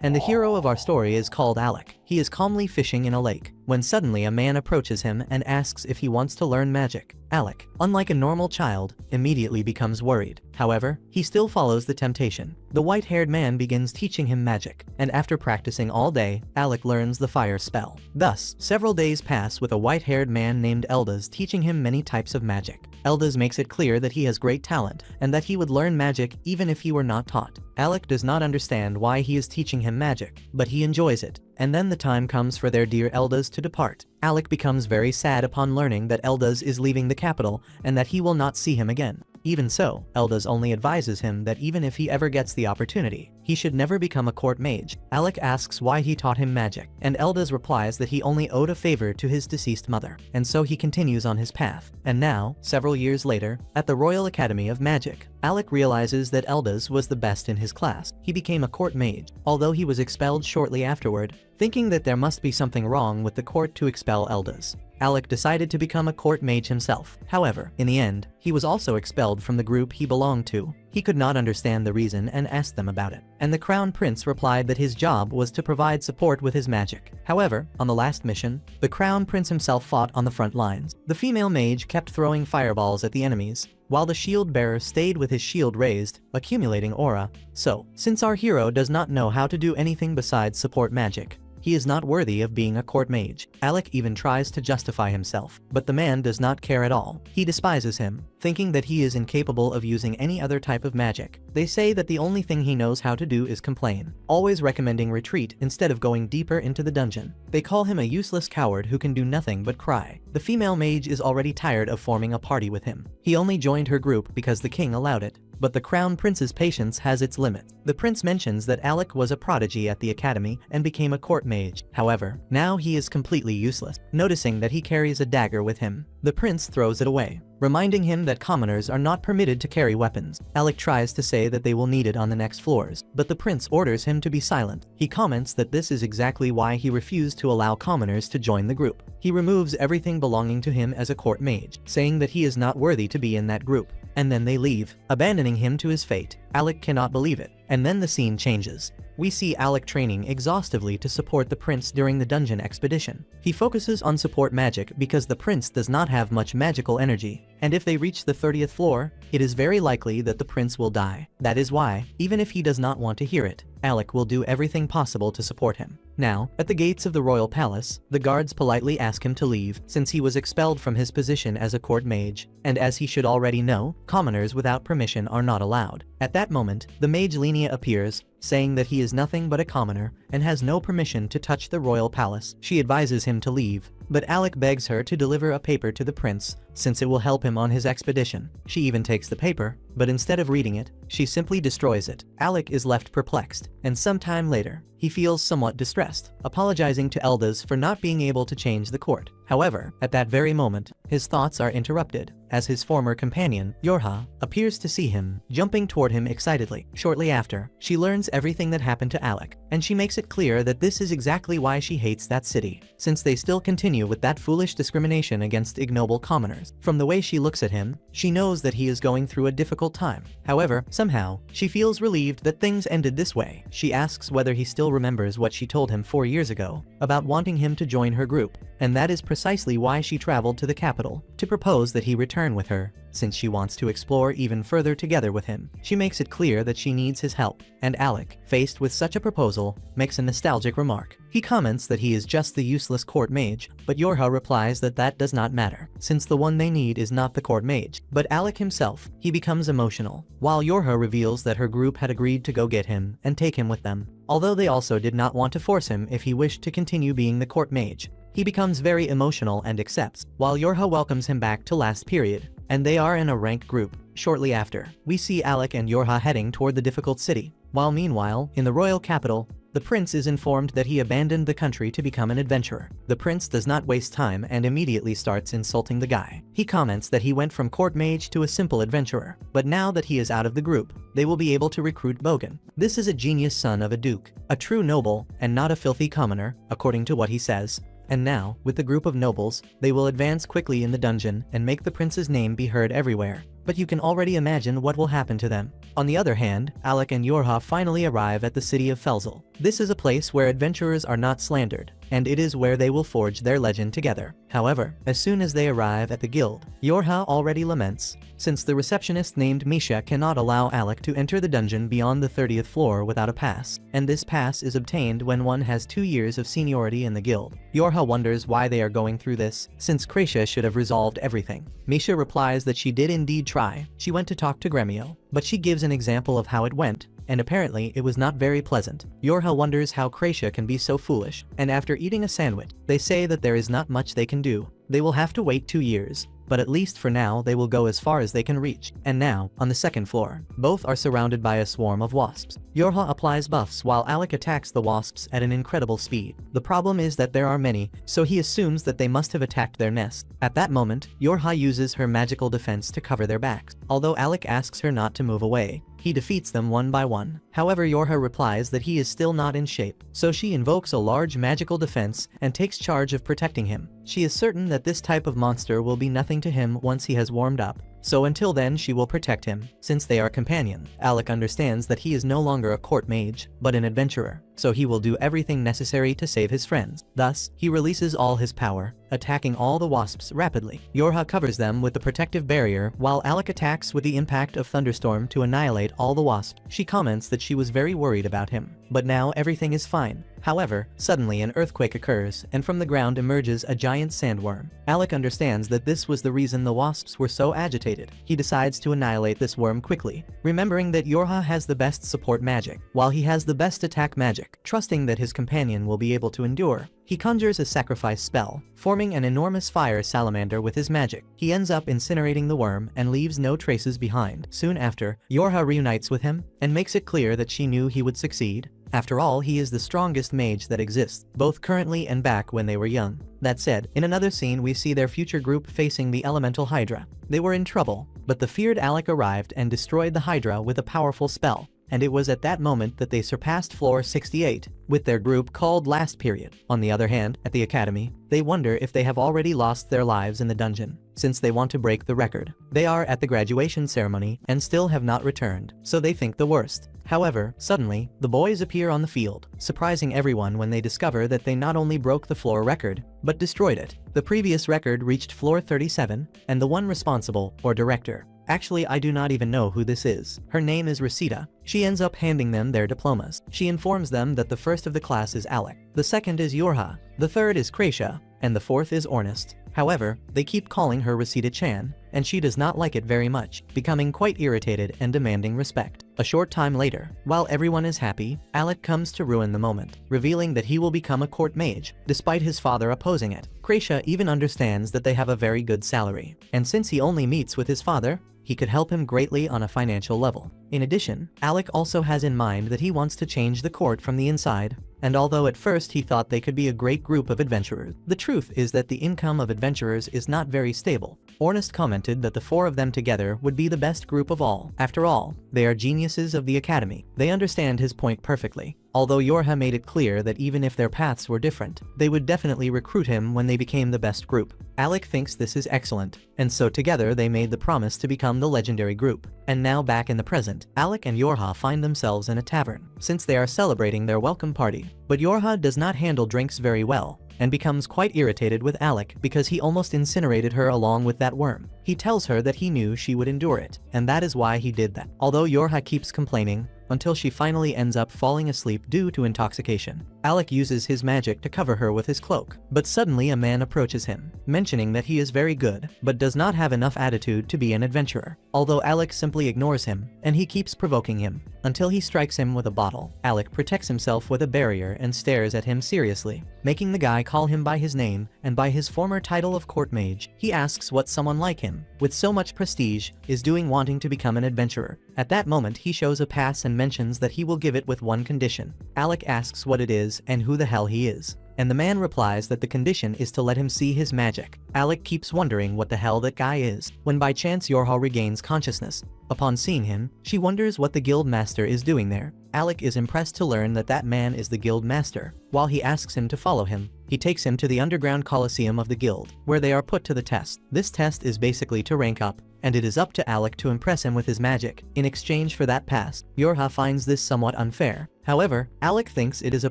And the hero of our story is called Alec. He is calmly fishing in a lake, when suddenly a man approaches him and asks if he wants to learn magic. Alec, unlike a normal child, immediately becomes worried. However, he still follows the temptation. The white-haired man begins teaching him magic, and after practicing all day, Alec learns the fire spell. Thus, several days pass with a white-haired man named Eldaz teaching him many types of magic. Eldaz makes it clear that he has great talent, and that he would learn magic even if he were not taught. Alec does not understand why he is teaching him magic, but he enjoys it. And then the time comes for their dear Eldaz to depart. Alec becomes very sad upon learning that Eldaz is leaving the capital and that he will not see him again. Even so, Eldaz only advises him that even if he ever gets the opportunity, he should never become a court mage. Alec asks why he taught him magic, and Eldaz replies that he only owed a favor to his deceased mother, and so he continues on his path. And now, several years later, at the Royal Academy of Magic, Alec realizes that Eldaz was the best in his class. He became a court mage, although he was expelled shortly afterward, thinking that there must be something wrong with the court to expel Eldaz. Alec decided to become a court mage himself. However, in the end, he was also expelled from the group he belonged to. He could not understand the reason and asked them about it. And the Crown Prince replied that his job was to provide support with his magic. However, on the last mission, the Crown Prince himself fought on the front lines. The female mage kept throwing fireballs at the enemies, while the shield bearer stayed with his shield raised, accumulating aura. So, since our hero does not know how to do anything besides support magic, he is not worthy of being a court mage. Alec even tries to justify himself, but the man does not care at all. He despises him, thinking that he is incapable of using any other type of magic. They say that the only thing he knows how to do is complain, always recommending retreat instead of going deeper into the dungeon. They call him a useless coward who can do nothing but cry. The female mage is already tired of forming a party with him. He only joined her group because the king allowed it. But the Crown Prince's patience has its limit. The prince mentions that Alec was a prodigy at the academy and became a court mage. However, now he is completely useless. Noticing that he carries a dagger with him, the prince throws it away, reminding him that commoners are not permitted to carry weapons. Alec tries to say that they will need it on the next floors, but the prince orders him to be silent. He comments that this is exactly why he refused to allow commoners to join the group. He removes everything belonging to him as a court mage, saying that he is not worthy to be in that group. And then they leave, abandoning him to his fate. Alec cannot believe it. And then the scene changes. We see Alec training exhaustively to support the prince during the dungeon expedition. He focuses on support magic because the prince does not have much magical energy, and if they reach the 30th floor, it is very likely that the prince will die. That is why, even if he does not want to hear it, Alec will do everything possible to support him. Now, at the gates of the royal palace, the guards politely ask him to leave since he was expelled from his position as a court mage, and as he should already know, commoners without permission are not allowed. At that moment, the mage Linnea appears, saying that he is nothing but a commoner and has no permission to touch the royal palace. She advises him to leave, but Alec begs her to deliver a paper to the prince since it will help him on his expedition. She even takes the paper, but instead of reading it, she simply destroys it. Alec is left perplexed, and sometime later, he feels somewhat distressed, apologizing to Eldaz for not being able to change the court. However, at that very moment, his thoughts are interrupted, as his former companion, Yorha, appears to see him, jumping toward him excitedly. Shortly after, she learns everything that happened to Alec, and she makes it clear that this is exactly why she hates that city, since they still continue with that foolish discrimination against ignoble commoners. From the way she looks at him, she knows that he is going through a difficult time. However, somehow, she feels relieved that things ended this way. She asks whether he still remembers what she told him 4 years ago, about wanting him to join her group, and that is precisely why she traveled to the capital, to propose that he return with her, since she wants to explore even further together with him. She makes it clear that she needs his help, and Alec, faced with such a proposal, makes a nostalgic remark. He comments that he is just the useless court mage, but Yorha replies that that does not matter, since the one they need is not the court mage, but Alec himself. He becomes emotional, while Yorha reveals that her group had agreed to go get him and take him with them, although they also did not want to force him if he wished to continue being the court mage. He becomes very emotional and accepts, while Yorha welcomes him back to last period, and they are in a rank group. Shortly after, we see Alec and Yorha heading toward the difficult city, while meanwhile, in the royal capital, the prince is informed that he abandoned the country to become an adventurer. The prince does not waste time and immediately starts insulting the guy. He comments that he went from court mage to a simple adventurer, but now that he is out of the group, they will be able to recruit Bogan. This is a genius son of a duke, a true noble, and not a filthy commoner, according to what he says. And now, with the group of nobles, they will advance quickly in the dungeon and make the prince's name be heard everywhere. But you can already imagine what will happen to them. On the other hand, Alec and Yorha finally arrive at the city of Felzel. This is a place where adventurers are not slandered, and it is where they will forge their legend together. However, as soon as they arrive at the guild, Yorha already laments, since the receptionist named Misha cannot allow Alec to enter the dungeon beyond the 30th floor without a pass, and this pass is obtained when one has 2 years of seniority in the guild. Yorha wonders why they are going through this, since Kracia should have resolved everything. Misha replies that she did indeed try. She went to talk to Gremio, but she gives an example of how it went, and apparently it was not very pleasant. Yorha wonders how Kracia can be so foolish, and after eating a sandwich, they say that there is not much they can do. They will have to wait 2 years. But at least for now they will go as far as they can reach. And now, on the 2nd floor, both are surrounded by a swarm of wasps. Yorha applies buffs while Alec attacks the wasps at an incredible speed. The problem is that there are many, so he assumes that they must have attacked their nest. At that moment, Yorha uses her magical defense to cover their backs. Although Alec asks her not to move away, he defeats them one by one. However, Yorha replies that he is still not in shape, so she invokes a large magical defense and takes charge of protecting him. She is certain that this type of monster will be nothing to him once he has warmed up, so until then she will protect him. Since they are companions, Alec understands that he is no longer a court mage, but an adventurer, so he will do everything necessary to save his friends. Thus, he releases all his power, attacking all the wasps rapidly. Yorha covers them with the protective barrier while Alec attacks with the impact of thunderstorm to annihilate all the wasps. She comments that she was very worried about him, but now everything is fine. However, suddenly an earthquake occurs and from the ground emerges a giant sandworm. Alec understands that this was the reason the wasps were so agitated. He decides to annihilate this worm quickly, remembering that Yorha has the best support magic, while he has the best attack magic. Trusting that his companion will be able to endure, he conjures a sacrifice spell, forming an enormous fire salamander with his magic. He ends up incinerating the worm and leaves no traces behind. Soon after, Yorha reunites with him and makes it clear that she knew he would succeed. After all, he is the strongest mage that exists, both currently and back when they were young. That said, in another scene we see their future group facing the elemental Hydra. They were in trouble, but the feared Alec arrived and destroyed the Hydra with a powerful spell. And it was at that moment that they surpassed floor 68, with their group called Last Period. On the other hand, at the academy, they wonder if they have already lost their lives in the dungeon, since they want to break the record. They are at the graduation ceremony and still have not returned, so they think the worst. However, suddenly, the boys appear on the field, surprising everyone when they discover that they not only broke the floor record, but destroyed it. The previous record reached floor 37, and the one responsible, or director. Actually, I do not even know who this is. Her name is Resita. She ends up handing them their diplomas. She informs them that the first of the class is Alec, the second is Yorha, the third is Kracia, and the fourth is Ornest. However, they keep calling her Resita-chan, and she does not like it very much, becoming quite irritated and demanding respect. A short time later, while everyone is happy, Alec comes to ruin the moment, revealing that he will become a court mage, despite his father opposing it. Kracia even understands that they have a very good salary, and since he only meets with his father, he could help him greatly on a financial level. In addition, Alec also has in mind that he wants to change the court from the inside, and although at first he thought they could be a great group of adventurers, the truth is that the income of adventurers is not very stable. Ornest commented that the 4 of them together would be the best group of all. After all, they are geniuses of the academy. They understand his point perfectly. Although Yorha made it clear that even if their paths were different, they would definitely recruit him when they became the best group. Alec thinks this is excellent, and so together they made the promise to become the legendary group. And now back in the present, Alec and Yorha find themselves in a tavern, since they are celebrating their welcome party. But Yorha does not handle drinks very well, and becomes quite irritated with Alec because he almost incinerated her along with that worm. He tells her that he knew she would endure it, and that is why he did that. Although Yorha keeps complaining, until she finally ends up falling asleep due to intoxication. Alec uses his magic to cover her with his cloak, but suddenly a man approaches him, mentioning that he is very good, but does not have enough attitude to be an adventurer. Although Alec simply ignores him, and he keeps provoking him, until he strikes him with a bottle. Alec protects himself with a barrier and stares at him seriously, making the guy call him by his name and by his former title of court mage. He asks what someone like him, with so much prestige, is doing wanting to become an adventurer. At that moment he shows a pass and mentions that he will give it with one condition. Alec asks what it is and who the hell he is, and the man replies that the condition is to let him see his magic. Alec keeps wondering what the hell that guy is, when by chance Yorha regains consciousness. Upon seeing him, she wonders what the guild master is doing there. Alec is impressed to learn that that man is the guild master. While he asks him to follow him, He takes him to the underground coliseum of the guild, where they are put to the test. This test is basically to rank up, and it is up to Alec to impress him with his magic. In exchange for that pass, Yorha finds this somewhat unfair. However, Alec thinks it is a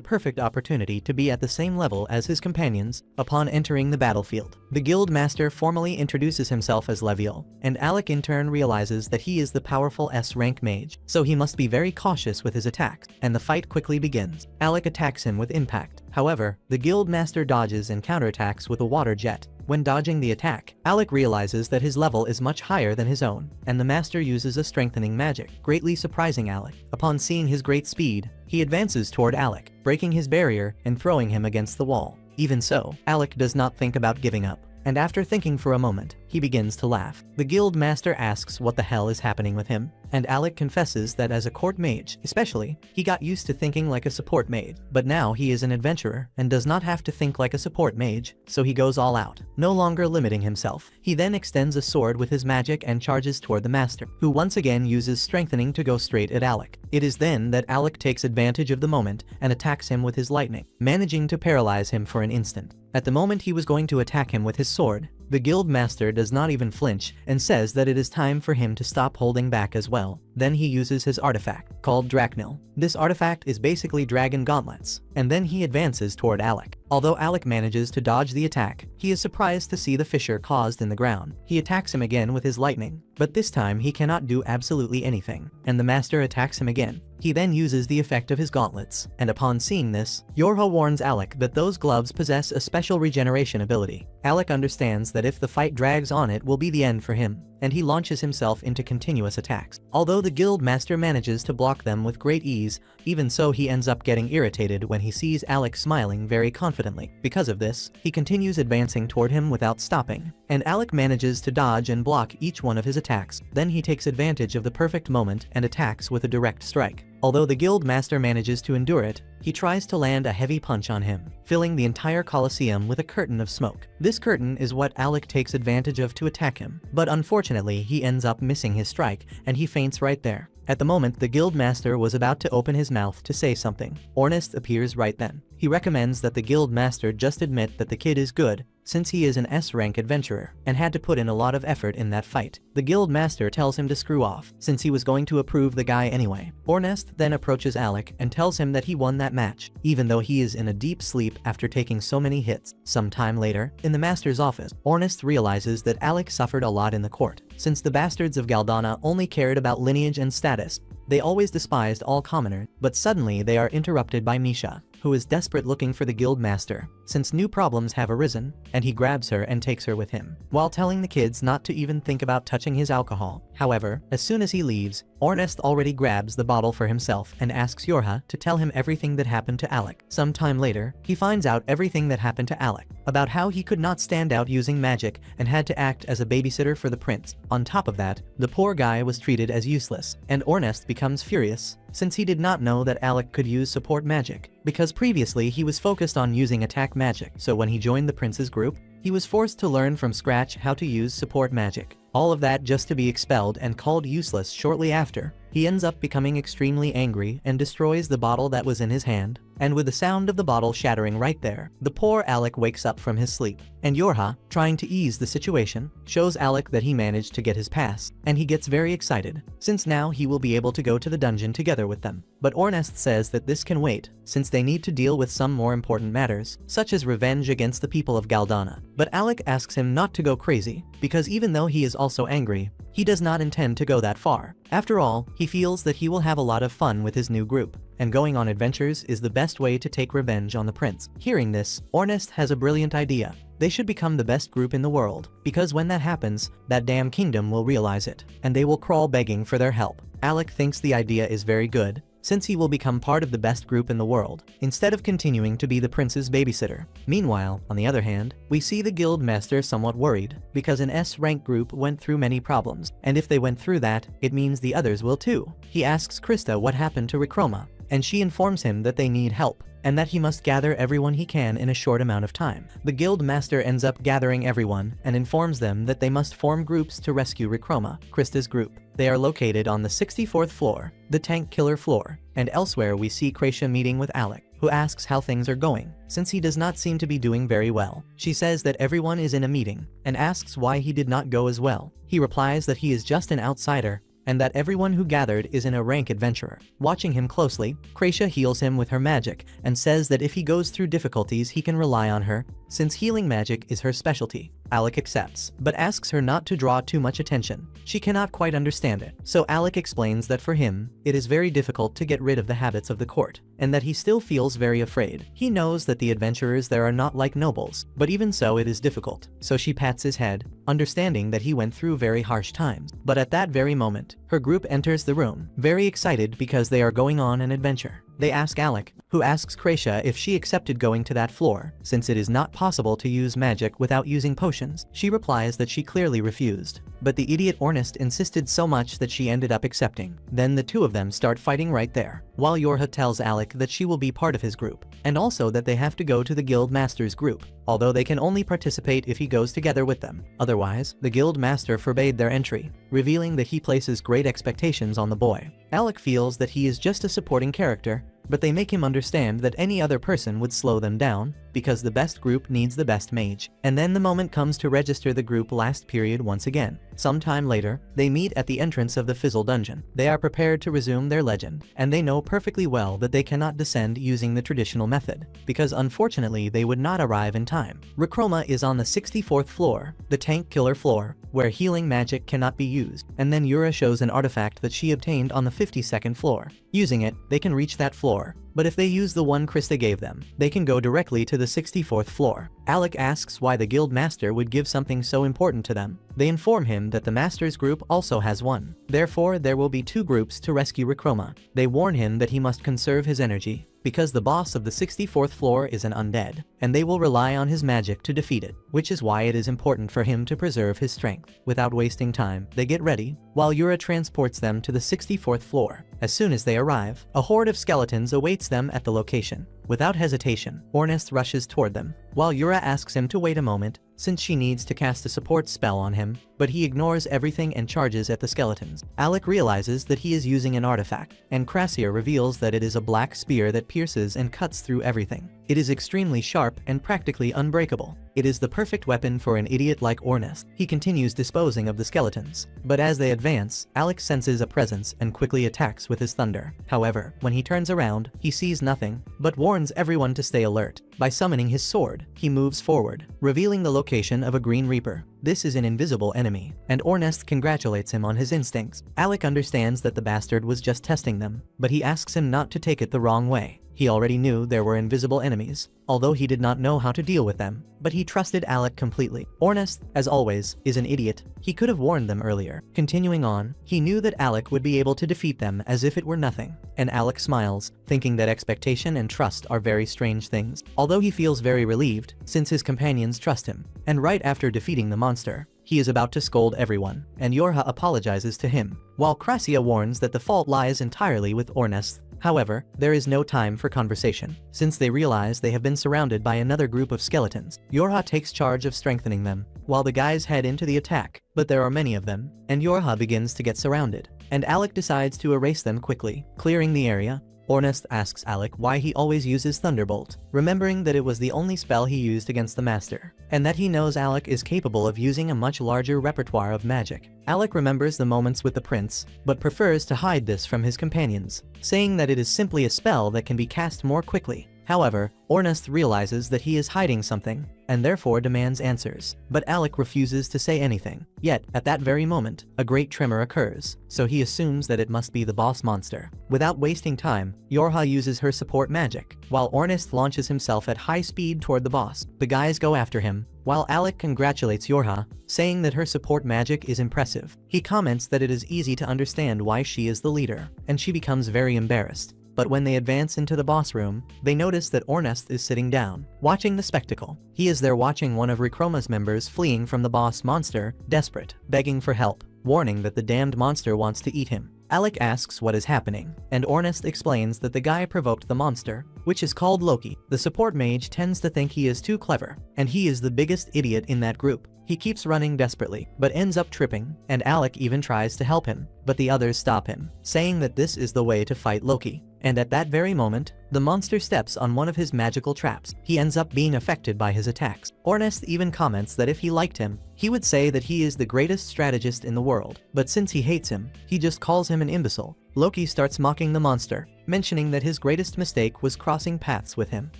perfect opportunity to be at the same level as his companions upon entering the battlefield. The guild master formally introduces himself as Leviel, and Alec in turn realizes that he is the powerful S-rank mage, so he must be very cautious with his attacks, and the fight quickly begins. Alec attacks him with impact. However, the guild master dodges and counterattacks with a water jet. When dodging the attack, Alec realizes that his level is much higher than his own, and the master uses a strengthening magic, greatly surprising Alec. Upon seeing his great speed, he advances toward Alec, breaking his barrier and throwing him against the wall. Even so, Alec does not think about giving up, and after thinking for a moment, he begins to laugh. The guild master asks what the hell is happening with him, and Alec confesses that as a court mage, especially, he got used to thinking like a support mage, but now he is an adventurer and does not have to think like a support mage, so he goes all out, no longer limiting himself. He then extends a sword with his magic and charges toward the master, who once again uses strengthening to go straight at Alec. It is then that Alec takes advantage of the moment and attacks him with his lightning, managing to paralyze him for an instant. At the moment he was going to attack him with his sword, the guild master does not even flinch and says that it is time for him to stop holding back as well. Then he uses his artifact, called Draknil. This artifact is basically dragon gauntlets, and then he advances toward Alec. Although Alec manages to dodge the attack, he is surprised to see the fissure caused in the ground. He attacks him again with his lightning, but this time he cannot do absolutely anything, and the master attacks him again. He then uses the effect of his gauntlets, and upon seeing this, Yorha warns Alec that those gloves possess a special regeneration ability. Alec understands that if the fight drags on, it will be the end for him, and he launches himself into continuous attacks. Although the guild master manages to block them with great ease, even so he ends up getting irritated when he sees Alec smiling very confidently. Because of this, he continues advancing toward him without stopping, and Alec manages to dodge and block each one of his attacks. Then he takes advantage of the perfect moment and attacks with a direct strike. Although the guild master manages to endure it, he tries to land a heavy punch on him, filling the entire coliseum with a curtain of smoke. This curtain is what Alec takes advantage of to attack him, but unfortunately he ends up missing his strike and he faints right there. At the moment the guild master was about to open his mouth to say something, Ornest appears right then. He recommends that the guild master just admit that the kid is good, since he is an S-rank adventurer, and had to put in a lot of effort in that fight. The guild master tells him to screw off, since he was going to approve the guy anyway. Ornest then approaches Alec and tells him that he won that match, even though he is in a deep sleep after taking so many hits. Some time later, in the master's office, Ornest realizes that Alec suffered a lot in the court. Since the bastards of Galdana only cared about lineage and status, they always despised all commoners, but suddenly they are interrupted by Misha, who is desperate looking for the guild master, since new problems have arisen, and he grabs her and takes her with him, while telling the kids not to even think about touching his alcohol. However, as soon as he leaves, Ornest already grabs the bottle for himself and asks Yorha to tell him everything that happened to Alec. Some time later, he finds out everything that happened to Alec, about how he could not stand out using magic and had to act as a babysitter for the prince. On top of that, the poor guy was treated as useless, and Ornest becomes furious, since he did not know that Alec could use support magic, because previously he was focused on using attack magic, so when he joined the prince's group, he was forced to learn from scratch how to use support magic. All of that just to be expelled and called useless shortly after. He ends up becoming extremely angry and destroys the bottle that was in his hand, and with the sound of the bottle shattering right there, the poor Alec wakes up from his sleep. And Yorha, trying to ease the situation, shows Alec that he managed to get his pass, and he gets very excited, since now he will be able to go to the dungeon together with them. But Ornest says that this can wait, since they need to deal with some more important matters, such as revenge against the people of Galdana. But Alec asks him not to go crazy, because even though he is also angry, he does not intend to go that far. After all, he feels that he will have a lot of fun with his new group, and going on adventures is the best way to take revenge on the prince. Hearing this, Ornest has a brilliant idea. They should become the best group in the world, because when that happens, that damn kingdom will realize it, and they will crawl begging for their help. Alec thinks the idea is very good, since he will become part of the best group in the world, instead of continuing to be the prince's babysitter. Meanwhile, on the other hand, we see the guild master somewhat worried, because an S-rank group went through many problems, and if they went through that, it means the others will too. He asks Krista what happened to Rikroma, and she informs him that they need help, and that he must gather everyone he can in a short amount of time. The guild master ends up gathering everyone and informs them that they must form groups to rescue Rikroma, Krista's group. They are located on the 64th floor, the tank killer floor, and elsewhere we see Kratia meeting with Alec. who asks how things are going, since he does not seem to be doing very well. She says that everyone is in a meeting, and asks why he did not go as well. He replies that he is just an outsider, and that everyone who gathered is in a rank adventurer. Watching him closely, Krasia heals him with her magic, and says that if he goes through difficulties he can rely on her, since healing magic is her specialty. Alec accepts, but asks her not to draw too much attention. She cannot quite understand it, so Alec explains that for him, it is very difficult to get rid of the habits of the court, and that he still feels very afraid. He knows that the adventurers there are not like nobles, but even so it is difficult. So she pats his head, understanding that he went through very harsh times. But at that very moment, her group enters the room, very excited because they are going on an adventure. They ask Alec, who asks Krasia if she accepted going to that floor, since it is not possible to use magic without using potions. She replies that she clearly refused, but the idiot Ornest insisted so much that she ended up accepting. Then the two of them start fighting right there, while Yorha tells Alec that she will be part of his group, and also that they have to go to the guild master's group, although they can only participate if he goes together with them. Otherwise, the guild master forbade their entry, revealing that he places great expectations on the boy. Alec feels that he is just a supporting character, but they make him understand that any other person would slow them down, because the best group needs the best mage. And then the moment comes to register the group last period once again. Sometime later, they meet at the entrance of the Fizzle dungeon. They are prepared to resume their legend, and they know perfectly well that they cannot descend using the traditional method, because unfortunately they would not arrive in time. Rechroma is on the 64th floor, the tank killer floor, where healing magic cannot be used, and then Yura shows an artifact that she obtained on the 52nd floor. Using it, they can reach that floor, but if they use the one Krista gave them, they can go directly to the 64th floor. Alec asks why the guild master would give something so important to them. They inform him that the master's group also has one. Therefore, there will be two groups to rescue Rechroma. They warn him that he must conserve his energy, because the boss of the 64th floor is an undead, and they will rely on his magic to defeat it, which is why it is important for him to preserve his strength. Without wasting time, they get ready, while Yura transports them to the 64th floor. As soon as they arrive, a horde of skeletons awaits them at the location. Without hesitation, Ornest rushes toward them, while Yura asks him to wait a moment, since she needs to cast a support spell on him, but he ignores everything and charges at the skeletons. Alec realizes that he is using an artifact, and Krasia reveals that it is a black spear that pierces and cuts through everything. It is extremely sharp and practically unbreakable. It is the perfect weapon for an idiot like Ornest. He continues disposing of the skeletons, but as they advance, Alec senses a presence and quickly attacks with his thunder. However, when he turns around, he sees nothing, but warns everyone to stay alert. By summoning his sword, he moves forward, revealing the location of a Green Reaper. This is an invisible enemy, and Ornest congratulates him on his instincts. Alec understands that the bastard was just testing them, but he asks him not to take it the wrong way. He already knew there were invisible enemies, although he did not know how to deal with them, but he trusted Alec completely. Ornest, as always, is an idiot. He could have warned them earlier. Continuing on, he knew that Alec would be able to defeat them as if it were nothing, and Alec smiles, thinking that expectation and trust are very strange things, although he feels very relieved, since his companions trust him. And right after defeating the monster, he is about to scold everyone, and Yorha apologizes to him, while Krasia warns that the fault lies entirely with Ornest. However, there is no time for conversation, since they realize they have been surrounded by another group of skeletons. Yorha takes charge of strengthening them, while the guys head into the attack, but there are many of them, and Yorha begins to get surrounded, and Alec decides to erase them quickly, clearing the area. Ornest asks Alec why he always uses Thunderbolt, remembering that it was the only spell he used against the master, and that he knows Alec is capable of using a much larger repertoire of magic. Alec remembers the moments with the prince, but prefers to hide this from his companions, saying that it is simply a spell that can be cast more quickly. However, Ornest realizes that he is hiding something, and therefore demands answers, but Alec refuses to say anything. Yet, at that very moment, a great tremor occurs, so he assumes that it must be the boss monster. Without wasting time, Yorha uses her support magic, while Ornest launches himself at high speed toward the boss. The guys go after him, while Alec congratulates Yorha, saying that her support magic is impressive. He comments that it is easy to understand why she is the leader, and she becomes very embarrassed. But when they advance into the boss room, they notice that Ornest is sitting down, watching the spectacle. He is there watching one of Rechroma's members fleeing from the boss monster, desperate, begging for help, warning that the damned monster wants to eat him. Alec asks what is happening, and Ornest explains that the guy provoked the monster, which is called Loki. The support mage tends to think he is too clever, and he is the biggest idiot in that group. He keeps running desperately, but ends up tripping, and Alec even tries to help him, but the others stop him, saying that this is the way to fight Loki. And at that very moment, the monster steps on one of his magical traps. He ends up being affected by his attacks. Ornest even comments that if he liked him, he would say that he is the greatest strategist in the world, but since he hates him, he just calls him an imbecile. Loki starts mocking the monster, mentioning that his greatest mistake was crossing paths with him.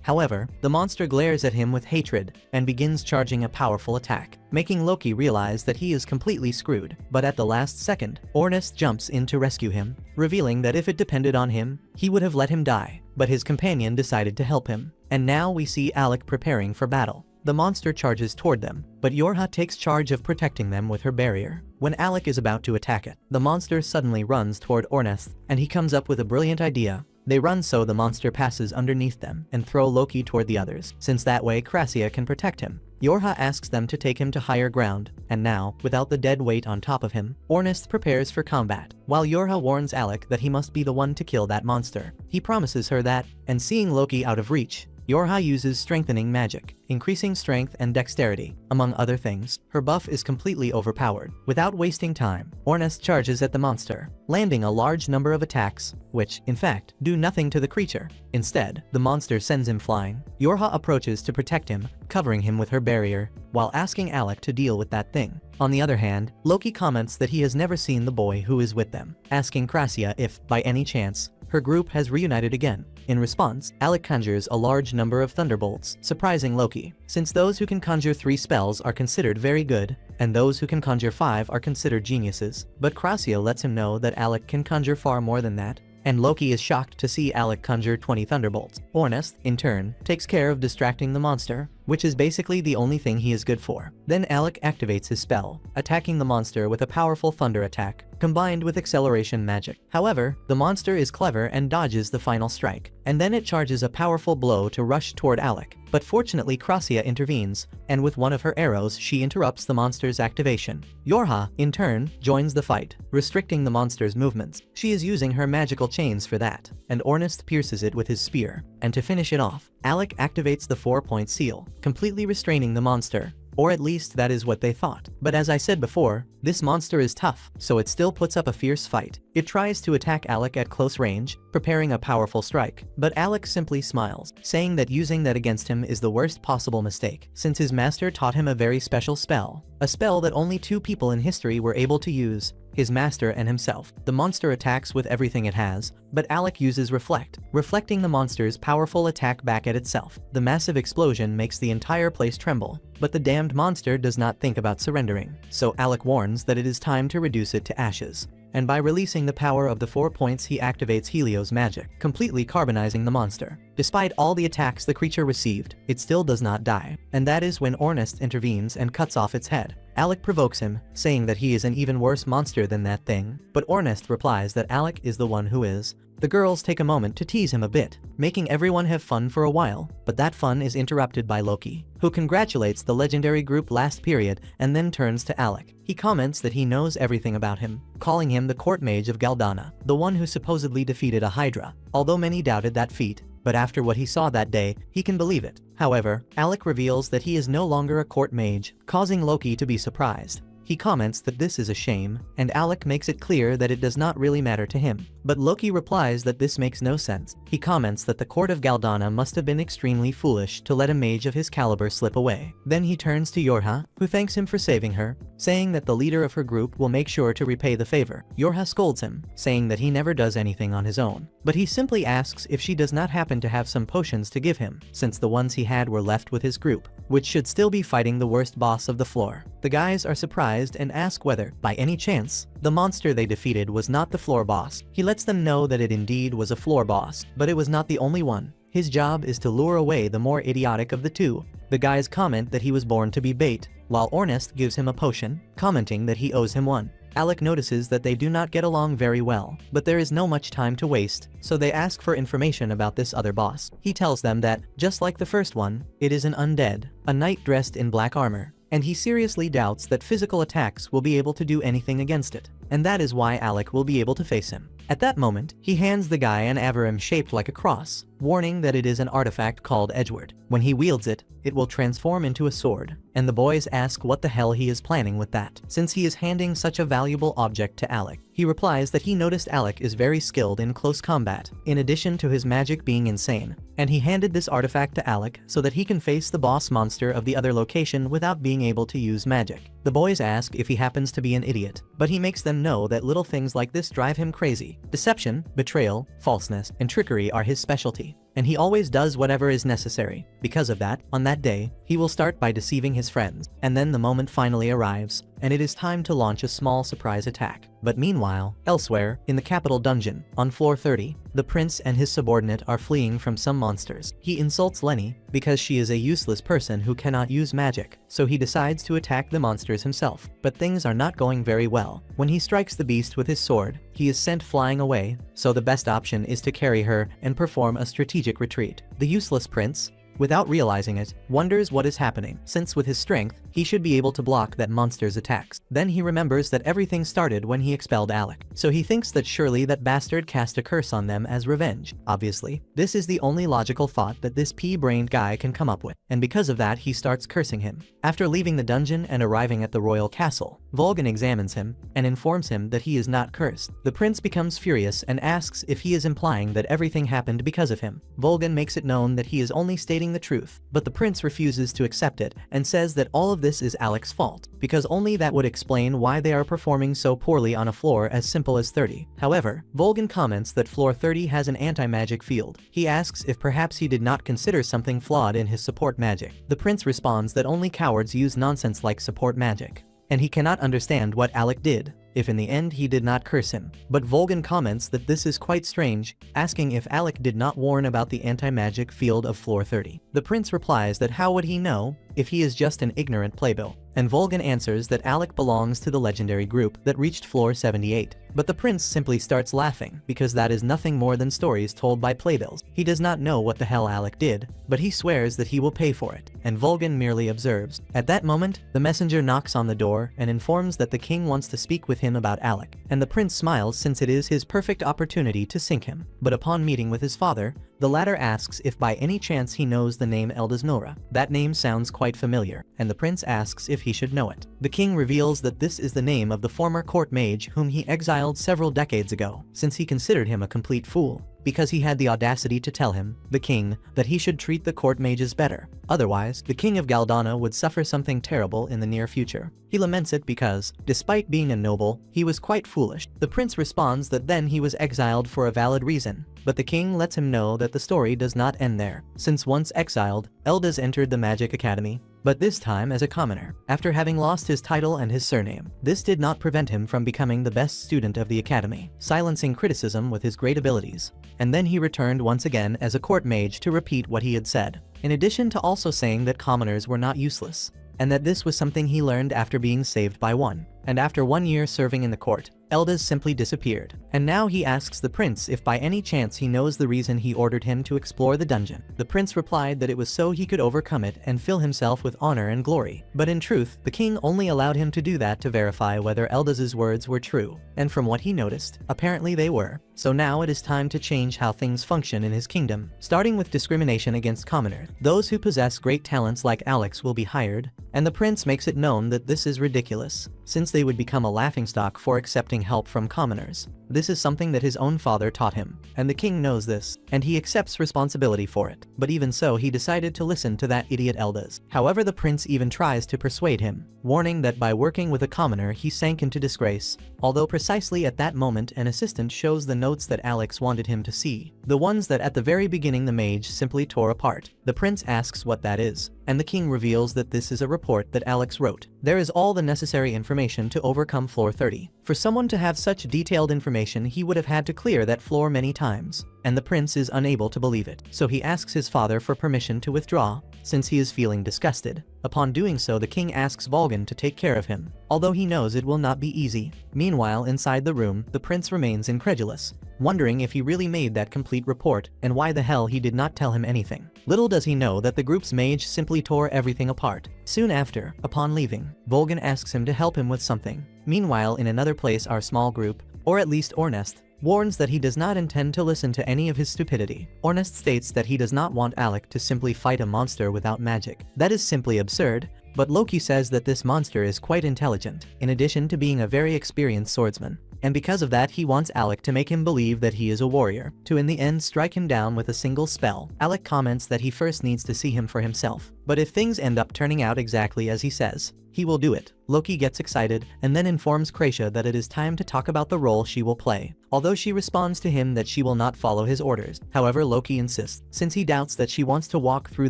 However, the monster glares at him with hatred and begins charging a powerful attack, making Loki realize that he is completely screwed. But at the last second, Ornest jumps in to rescue him, revealing that if it depended on him, he would have let him die, but his companion decided to help him. And now we see Alec preparing for battle. The monster charges toward them, but Yorha takes charge of protecting them with her barrier. When Alec is about to attack it, the monster suddenly runs toward Ornest, and he comes up with a brilliant idea. They run so the monster passes underneath them and throw Loki toward the others, since that way Krasia can protect him. Yorha asks them to take him to higher ground, and now, without the dead weight on top of him, Ornest prepares for combat, while Yorha warns Alec that he must be the one to kill that monster. He promises her that, and seeing Loki out of reach, Yorha uses strengthening magic, increasing strength and dexterity. Among other things, her buff is completely overpowered. Without wasting time, Ornest charges at the monster, landing a large number of attacks, which, in fact, do nothing to the creature. Instead, the monster sends him flying. Yorha approaches to protect him, covering him with her barrier, while asking Alec to deal with that thing. On the other hand, Loki comments that he has never seen the boy who is with them, asking Krasia if, by any chance, her group has reunited again. In response, Alec conjures a large number of thunderbolts, surprising Loki, since those who can conjure 3 spells are considered very good, and those who can conjure 5 are considered geniuses. But Krasia lets him know that Alec can conjure far more than that, and Loki is shocked to see Alec conjure 20 thunderbolts. Ornest, in turn, takes care of distracting the monster, which is basically the only thing he is good for. Then Alec activates his spell, attacking the monster with a powerful thunder attack, combined with acceleration magic. However, the monster is clever and dodges the final strike, and then it charges a powerful blow to rush toward Alec. But fortunately Krasia intervenes, and with one of her arrows she interrupts the monster's activation. Yorha, in turn, joins the fight, restricting the monster's movements. She is using her magical chains for that, and Ornest pierces it with his spear. And to finish it off, Alec activates the 4-point seal, completely restraining the monster. Or at least that is what they thought. But as I said before, this monster is tough, so it still puts up a fierce fight. It tries to attack Alec at close range, preparing a powerful strike, but Alec simply smiles, saying that using that against him is the worst possible mistake, since his master taught him a very special spell. A spell that only 2 people in history were able to use, his master and himself. The monster attacks with everything it has, but Alec uses Reflect, reflecting the monster's powerful attack back at itself. The massive explosion makes the entire place tremble, but the damned monster does not think about surrendering, so Alec warns that it is time to reduce it to ashes. And by releasing the power of the 4 points he activates Helios magic, completely carbonizing the monster. Despite all the attacks the creature received, it still does not die, and that is when Ornest intervenes and cuts off its head. Alec provokes him, saying that he is an even worse monster than that thing, but Ornest replies that Alec is the one who is. The girls take a moment to tease him a bit, making everyone have fun for a while, but that fun is interrupted by Loki, who congratulates the legendary group last period and then turns to Alec. He comments that he knows everything about him, calling him the court mage of Galdana, the one who supposedly defeated a Hydra, although many doubted that feat. But after what he saw that day, he can believe it. However, Alec reveals that he is no longer a court mage, causing Loki to be surprised. He comments that this is a shame, and Alec makes it clear that it does not really matter to him. But Loki replies that this makes no sense. He comments that the court of Galdana must have been extremely foolish to let a mage of his caliber slip away. Then he turns to Yorha, who thanks him for saving her, saying that the leader of her group will make sure to repay the favor. Yorha scolds him, saying that he never does anything on his own. But he simply asks if she does not happen to have some potions to give him, since the ones he had were left with his group, which should still be fighting the worst boss of the floor. The guys are surprised and ask whether, by any chance, the monster they defeated was not the floor boss. He lets them know that it indeed was a floor boss, but it was not the only one. His job is to lure away the more idiotic of the 2. The guys comment that he was born to be bait, while Ornest gives him a potion, commenting that he owes him one. Alec notices that they do not get along very well, but there is no much time to waste, so they ask for information about this other boss. He tells them that, just like the first one, it is an undead, a knight dressed in black armor, and he seriously doubts that physical attacks will be able to do anything against it, and that is why Alec will be able to face him. At that moment, he hands the guy an avarim shaped like a cross, warning that it is an artifact called Edgeward. When he wields it, it will transform into a sword, and the boys ask what the hell he is planning with that, since he is handing such a valuable object to Alec. He replies that he noticed Alec is very skilled in close combat, in addition to his magic being insane, and he handed this artifact to Alec so that he can face the boss monster of the other location without being able to use magic. The boys ask if he happens to be an idiot, but he makes them know that little things like this drive him crazy. Deception, betrayal, falseness, and trickery are his specialty, and he always does whatever is necessary. Because of that, on that day, he will start by deceiving his friends, and then the moment finally arrives, and it is time to launch a small surprise attack. But meanwhile, elsewhere, in the capital dungeon, on floor 30, the prince and his subordinate are fleeing from some monsters. He insults Lenny because she is a useless person who cannot use magic, so he decides to attack the monsters himself. But things are not going very well. When he strikes the beast with his sword, he is sent flying away, so the best option is to carry her and perform a strategic retreat. The useless prince, without realizing it, wonders what is happening, since with his strength, he should be able to block that monster's attacks. Then he remembers that everything started when he expelled Alec, so he thinks that surely that bastard cast a curse on them as revenge. Obviously, this is the only logical thought that this pea-brained guy can come up with, and because of that he starts cursing him. After leaving the dungeon and arriving at the royal castle, Volgan examines him and informs him that he is not cursed. The prince becomes furious and asks if he is implying that everything happened because of him. Volgan makes it known that he is only stating the truth, but the prince refuses to accept it and says that all of this is Alec's fault, because only that would explain why they are performing so poorly on a floor as simple as 30. However, Volgan comments that floor 30 has an anti-magic field. He asks if perhaps he did not consider something flawed in his support magic. The prince responds that only cowards use nonsense like support magic, and he cannot understand what Alec did, if in the end he did not curse him. But Volgan comments that this is quite strange, asking if Alec did not warn about the anti-magic field of floor 30. The prince replies that how would he know, if he is just an ignorant playbill, and Volgan answers that Alec belongs to the legendary group that reached floor 78. But the prince simply starts laughing, because that is nothing more than stories told by playbills. He does not know what the hell Alec did, but he swears that he will pay for it, and Volgan merely observes. At that moment, the messenger knocks on the door and informs that the king wants to speak with him about Alec, and the prince smiles since it is his perfect opportunity to sink him. But upon meeting with his father, the latter asks if by any chance he knows the name Eldasnora. That name sounds quite familiar, and the prince asks if he should know it. The king reveals that this is the name of the former court mage whom he exiled several decades ago, since he considered him a complete fool, because he had the audacity to tell him, the king, that he should treat the court mages better. Otherwise, the king of Galdana would suffer something terrible in the near future. He laments it because, despite being a noble, he was quite foolish. The prince responds that then he was exiled for a valid reason, but the king lets him know that the story does not end there, since once exiled, Eldas entered the Magic Academy, but this time as a commoner. After having lost his title and his surname, this did not prevent him from becoming the best student of the academy, silencing criticism with his great abilities. And then he returned once again as a court mage to repeat what he had said, in addition to also saying that commoners were not useless, and that this was something he learned after being saved by one. And after 1 year serving in the court, Eldas simply disappeared, and now he asks the prince if by any chance he knows the reason he ordered him to explore the dungeon. The prince replied that it was so he could overcome it and fill himself with honor and glory. But in truth, the king only allowed him to do that to verify whether Eldas's words were true, and from what he noticed, apparently they were. So now it is time to change how things function in his kingdom, starting with discrimination against commoners. Those who possess great talents like Alex will be hired, and the prince makes it known that this is ridiculous, since they would become a laughingstock for accepting help from commoners. This is something that his own father taught him, and the king knows this, and he accepts responsibility for it. But even so, he decided to listen to that idiot Eldas. However, the prince even tries to persuade him, warning that by working with a commoner he sank into disgrace, although precisely at that moment an assistant shows the notes that Alex wanted him to see, the ones that at the very beginning the mage simply tore apart. The prince asks what that is, and the king reveals that this is a report that Alex wrote. There is all the necessary information to overcome floor 30. For someone to have such detailed information, he would have had to clear that floor many times, and the prince is unable to believe it. So he asks his father for permission to withdraw, since he is feeling disgusted. Upon doing so, the king asks Volgan to take care of him, although he knows it will not be easy. Meanwhile, inside the room, the prince remains incredulous, wondering if he really made that complete report, and why the hell he did not tell him anything. Little does he know that the group's mage simply tore everything apart. Soon after, upon leaving, Volgan asks him to help him with something. Meanwhile, in another place, our small group, or at least Ornest, warns that he does not intend to listen to any of his stupidity. Ornest states that he does not want Alec to simply fight a monster without magic. That is simply absurd, but Loki says that this monster is quite intelligent, in addition to being a very experienced swordsman. And because of that he wants Alec to make him believe that he is a warrior, to in the end strike him down with a single spell. Alec comments that he first needs to see him for himself, but if things end up turning out exactly as he says, he will do it. Loki gets excited and then informs Krasia that it is time to talk about the role she will play, although she responds to him that she will not follow his orders. However, Loki insists, since he doubts that she wants to walk through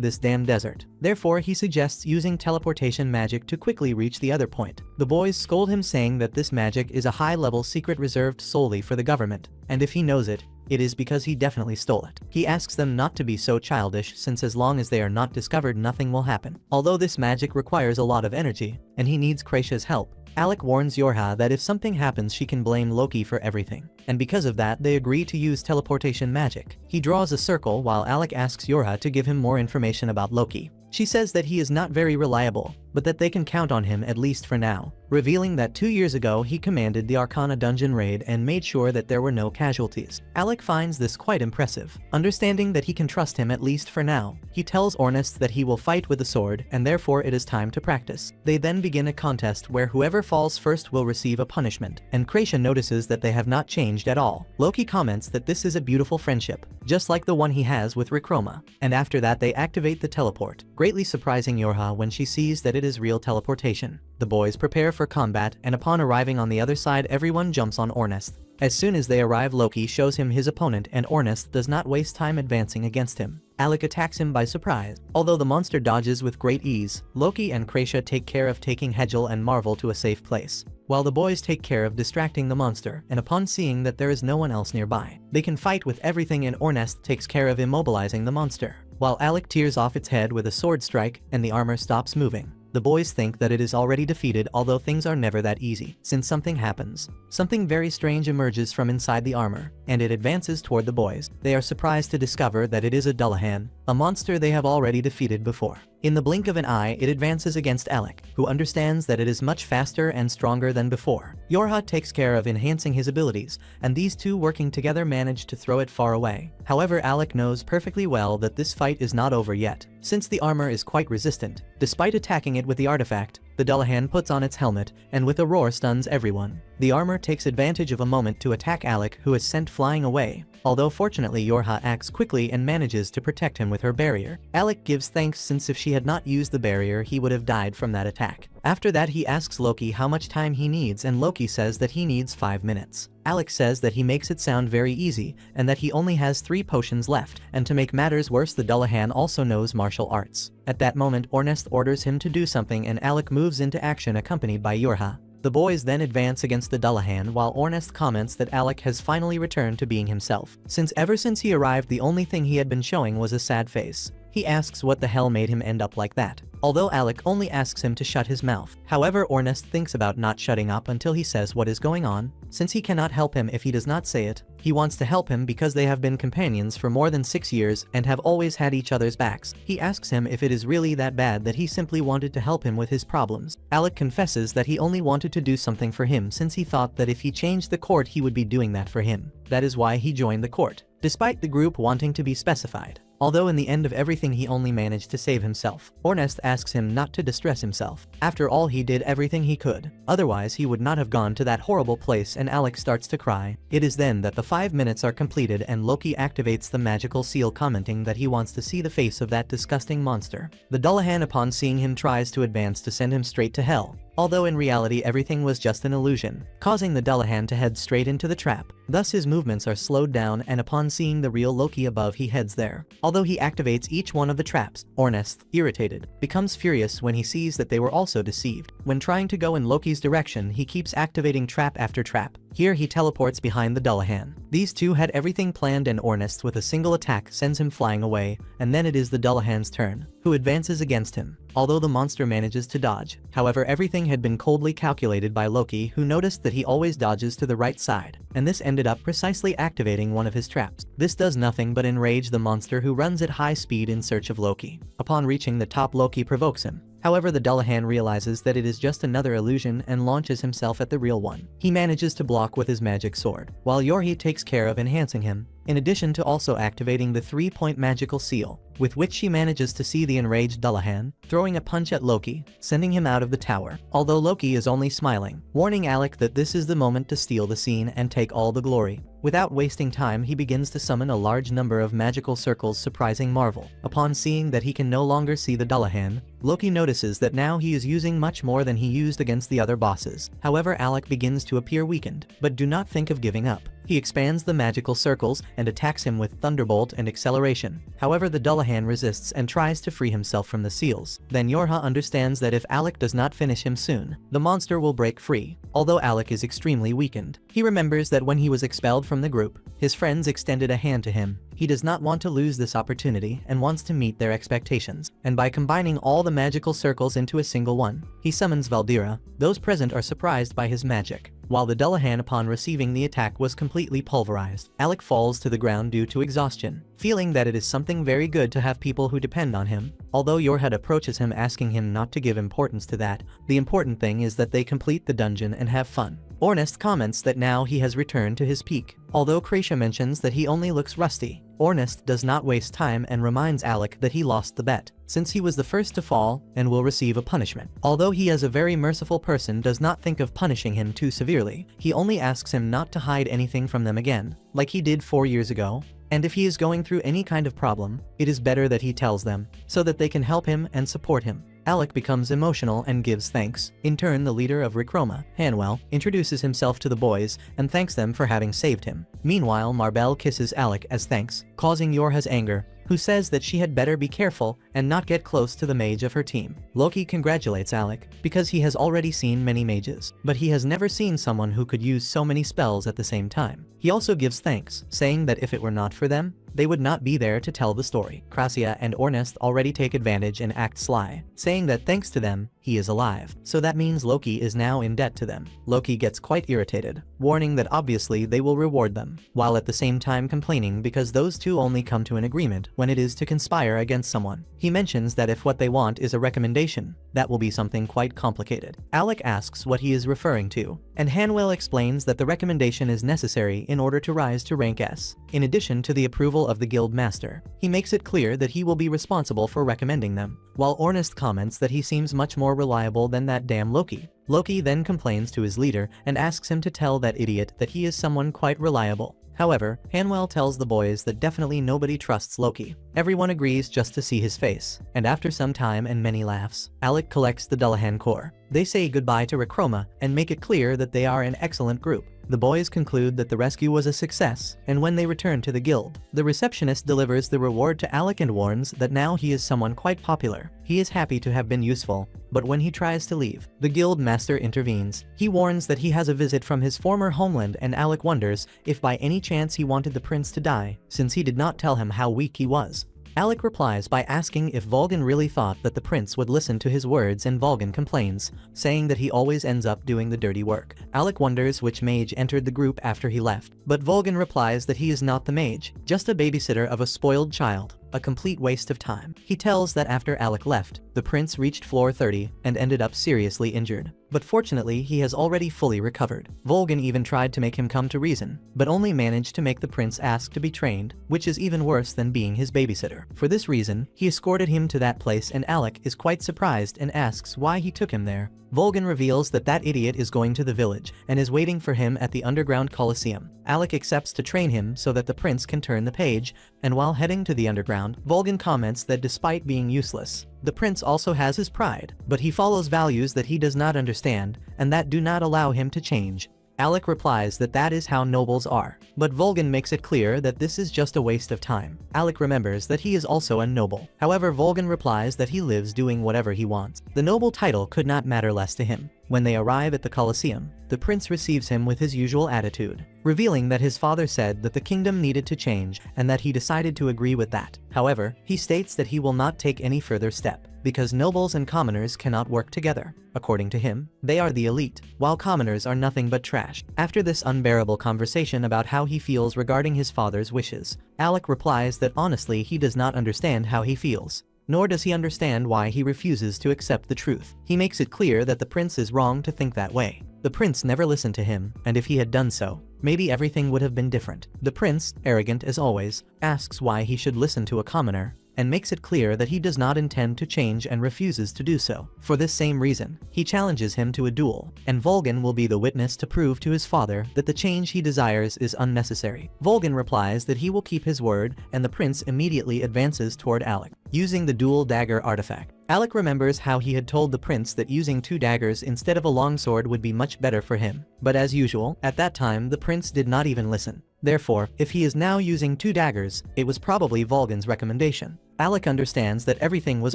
this damn desert. Therefore, he suggests using teleportation magic to quickly reach the other point. The boys scold him, saying that this magic is a high-level secret reserved solely for the government, and if he knows it, it is because he definitely stole it. He asks them not to be so childish, since as long as they are not discovered, nothing will happen. Although this magic requires a lot of energy, and he needs Krasia's help, Alec warns Yorha that if something happens she can blame Loki for everything, and because of that they agree to use teleportation magic. He draws a circle while Alec asks Yorha to give him more information about Loki. She says that he is not very reliable, but that they can count on him at least for now, revealing that 2 years ago he commanded the Arcana dungeon raid and made sure that there were no casualties. Alec finds this quite impressive. Understanding that he can trust him at least for now, he tells Ornest that he will fight with a sword and therefore it is time to practice. They then begin a contest where whoever falls first will receive a punishment, and Krasia notices that they have not changed at all. Loki comments that this is a beautiful friendship, just like the one he has with Rikroma, and after that they activate the teleport, greatly surprising Yorha when she sees that it is real teleportation. The boys prepare for combat, and upon arriving on the other side everyone jumps on Ornest. As soon as they arrive, Loki shows him his opponent and Ornest does not waste time advancing against him. Alec attacks him by surprise. Although the monster dodges with great ease, Loki and Krasia take care of taking Hegel and Marvel to a safe place, while the boys take care of distracting the monster, and upon seeing that there is no one else nearby, they can fight with everything, and Ornest takes care of immobilizing the monster, while Alec tears off its head with a sword strike and the armor stops moving. The boys think that it is already defeated, although things are never that easy, since something happens. Something very strange emerges from inside the armor, and it advances toward the boys. They are surprised to discover that it is a Dullahan, a monster they have already defeated before. In the blink of an eye, it advances against Alec, who understands that it is much faster and stronger than before. Yorha takes care of enhancing his abilities, and these two working together manage to throw it far away. However, Alec knows perfectly well that this fight is not over yet, since the armor is quite resistant. Despite attacking it with the artifact, the Dullahan puts on its helmet, and with a roar stuns everyone. The armor takes advantage of a moment to attack Alec, who is sent flying away, although fortunately Yorha acts quickly and manages to protect him with her barrier. Alec gives thanks, since if she had not used the barrier he would have died from that attack. After that he asks Loki how much time he needs, and Loki says that he needs 5 minutes. Alec says that he makes it sound very easy, and that he only has 3 potions left, and to make matters worse the Dullahan also knows martial arts. At that moment Ornest orders him to do something and Alec moves into action accompanied by Yorha. The boys then advance against the Dullahan while Ornest comments that Alec has finally returned to being himself, since ever since he arrived the only thing he had been showing was a sad face. He asks what the hell made him end up like that, although Alec only asks him to shut his mouth. However, Ornest thinks about not shutting up until he says what is going on. Since he cannot help him if he does not say it, he wants to help him because they have been companions for more than 6 years and have always had each other's backs. He asks him if it is really that bad that he simply wanted to help him with his problems. Alec confesses that he only wanted to do something for him, since he thought that if he changed the court he would be doing that for him. That is why he joined the court, despite the group wanting to be specified. Although in the end of everything he only managed to save himself. Ornest asks him not to distress himself. After all, he did everything he could. Otherwise he would not have gone to that horrible place, and Alec starts to cry. It is then that the 5 minutes are completed and Loki activates the magical seal, commenting that he wants to see the face of that disgusting monster. The Dullahan, upon seeing him, tries to advance to send him straight to hell, although in reality everything was just an illusion, causing the Dullahan to head straight into the trap. Thus his movements are slowed down, and upon seeing the real Loki above he heads there. Although he activates each one of the traps, Ornest, irritated, becomes furious when he sees that they were also deceived. When trying to go in Loki's direction he keeps activating trap after trap. Here he teleports behind the Dullahan. These two had everything planned, and Ornest with a single attack sends him flying away, and then it is the Dullahan's turn, who advances against him, although the monster manages to dodge. However, everything had been coldly calculated by Loki, who noticed that he always dodges to the right side, and this ended up precisely activating one of his traps. This does nothing but enrage the monster, who runs at high speed in search of Loki. Upon reaching the top, Loki provokes him, However, the Dullahan realizes that it is just another illusion and launches himself at the real one. He manages to block with his magic sword, while Yorhi takes care of enhancing him, in addition to also activating the 3-point magical seal, with which she manages to see the enraged Dullahan, throwing a punch at Loki, sending him out of the tower. Although Loki is only smiling, warning Alec that this is the moment to steal the scene and take all the glory. Without wasting time, he begins to summon a large number of magical circles, surprising Marvel. Upon seeing that he can no longer see the Dullahan, Loki notices that now he is using much more than he used against the other bosses. However, Alec begins to appear weakened, but do not think of giving up. He expands the magical circles and attacks him with Thunderbolt and Acceleration. However, the Dullahan resists and tries to free himself from the seals. Then Yorha understands that if Alec does not finish him soon, the monster will break free. Although Alec is extremely weakened, he remembers that when he was expelled from the group, his friends extended a hand to him. He does not want to lose this opportunity and wants to meet their expectations. And by combining all the magical circles into a single one, he summons Valdira. Those present are surprised by his magic. While the Dullahan, upon receiving the attack, was completely pulverized, Alec falls to the ground due to exhaustion, feeling that it is something very good to have people who depend on him. Although Yorha approaches him asking him not to give importance to that, the important thing is that they complete the dungeon and have fun. Ornest comments that now he has returned to his peak. Although Kracia mentions that he only looks rusty, Ornest does not waste time and reminds Alec that he lost the bet, since he was the first to fall and will receive a punishment. Although he as a very merciful person does not think of punishing him too severely, he only asks him not to hide anything from them again, like he did 4 years ago. And if he is going through any kind of problem, it is better that he tells them, so that they can help him and support him. Alec becomes emotional and gives thanks. In turn, the leader of Rikroma, Hanwell, introduces himself to the boys and thanks them for having saved him. Meanwhile, Marbell kisses Alec as thanks, causing Yorha's anger, who says that she had better be careful and not get close to the mage of her team. Loki congratulates Alec, because he has already seen many mages, but he has never seen someone who could use so many spells at the same time. He also gives thanks, saying that if it were not for them, they would not be there to tell the story. Kracia and Ornest already take advantage and act sly, saying that thanks to them, he is alive. So that means Loki is now in debt to them. Loki gets quite irritated, warning that obviously they will reward them, while at the same time complaining because those two only come to an agreement when it is to conspire against someone. He mentions that if what they want is a recommendation, that will be something quite complicated. Alec asks what he is referring to, and Hanwell explains that the recommendation is necessary in order to rise to rank S. In addition to the approval of the guild master, he makes it clear that he will be responsible for recommending them, while Ornest comments that he seems much more reliable than that damn Loki. Loki then complains to his leader and asks him to tell that idiot that he is someone quite reliable. However, Hanwell tells the boys that definitely nobody trusts Loki. Everyone agrees just to see his face, and after some time and many laughs, Alec collects the Dullahan core. They say goodbye to Rikroma and make it clear that they are an excellent group. The boys conclude that the rescue was a success, and when they return to the guild, the receptionist delivers the reward to Alec and warns that now he is someone quite popular. He is happy to have been useful, but when he tries to leave, the guild master intervenes. He warns that he has a visit from his former homeland, and Alec wonders if by any chance he wanted the prince to die, since he did not tell him how weak he was. Alec replies by asking if Volgin really thought that the prince would listen to his words, and Volgin complains, saying that he always ends up doing the dirty work. Alec wonders which mage entered the group after he left, but Volgin replies that he is not the mage, just a babysitter of a spoiled child. A complete waste of time. He tells that after Alec left, the prince reached floor 30 and ended up seriously injured. But fortunately, he has already fully recovered. Volgin even tried to make him come to reason, but only managed to make the prince ask to be trained, which is even worse than being his babysitter. For this reason, he escorted him to that place, and Alec is quite surprised and asks why he took him there. Volgin reveals that that idiot is going to the village and is waiting for him at the underground coliseum. Alec accepts to train him so that the prince can turn the page, and while heading to the underground, Volgin comments that despite being useless, the prince also has his pride, but he follows values that he does not understand, and that do not allow him to change. Alec replies that that is how nobles are, but Volgin makes it clear that this is just a waste of time. Alec remembers that he is also a noble. However, Volgin replies that he lives doing whatever he wants. The noble title could not matter less to him. When they arrive at the Colosseum, the prince receives him with his usual attitude, revealing that his father said that the kingdom needed to change and that he decided to agree with that. However, he states that he will not take any further step, because nobles and commoners cannot work together. According to him, they are the elite, while commoners are nothing but trash. After this unbearable conversation about how he feels regarding his father's wishes, Alec replies that honestly he does not understand how he feels. nor does he understand why he refuses to accept the truth. He makes it clear that the prince is wrong to think that way. The prince never listened to him, and if he had done so, maybe everything would have been different. The prince, arrogant as always, asks why he should listen to a commoner, and makes it clear that he does not intend to change and refuses to do so. For this same reason, he challenges him to a duel, and Volgan will be the witness to prove to his father that the change he desires is unnecessary. Volgan replies that he will keep his word, and the prince immediately advances toward Alec, using the dual dagger artifact. Alec remembers how he had told the prince that using 2 daggers instead of a longsword would be much better for him. But as usual, at that time the prince did not even listen. Therefore, if he is now using 2 daggers, it was probably Volgan's recommendation. Alec understands that everything was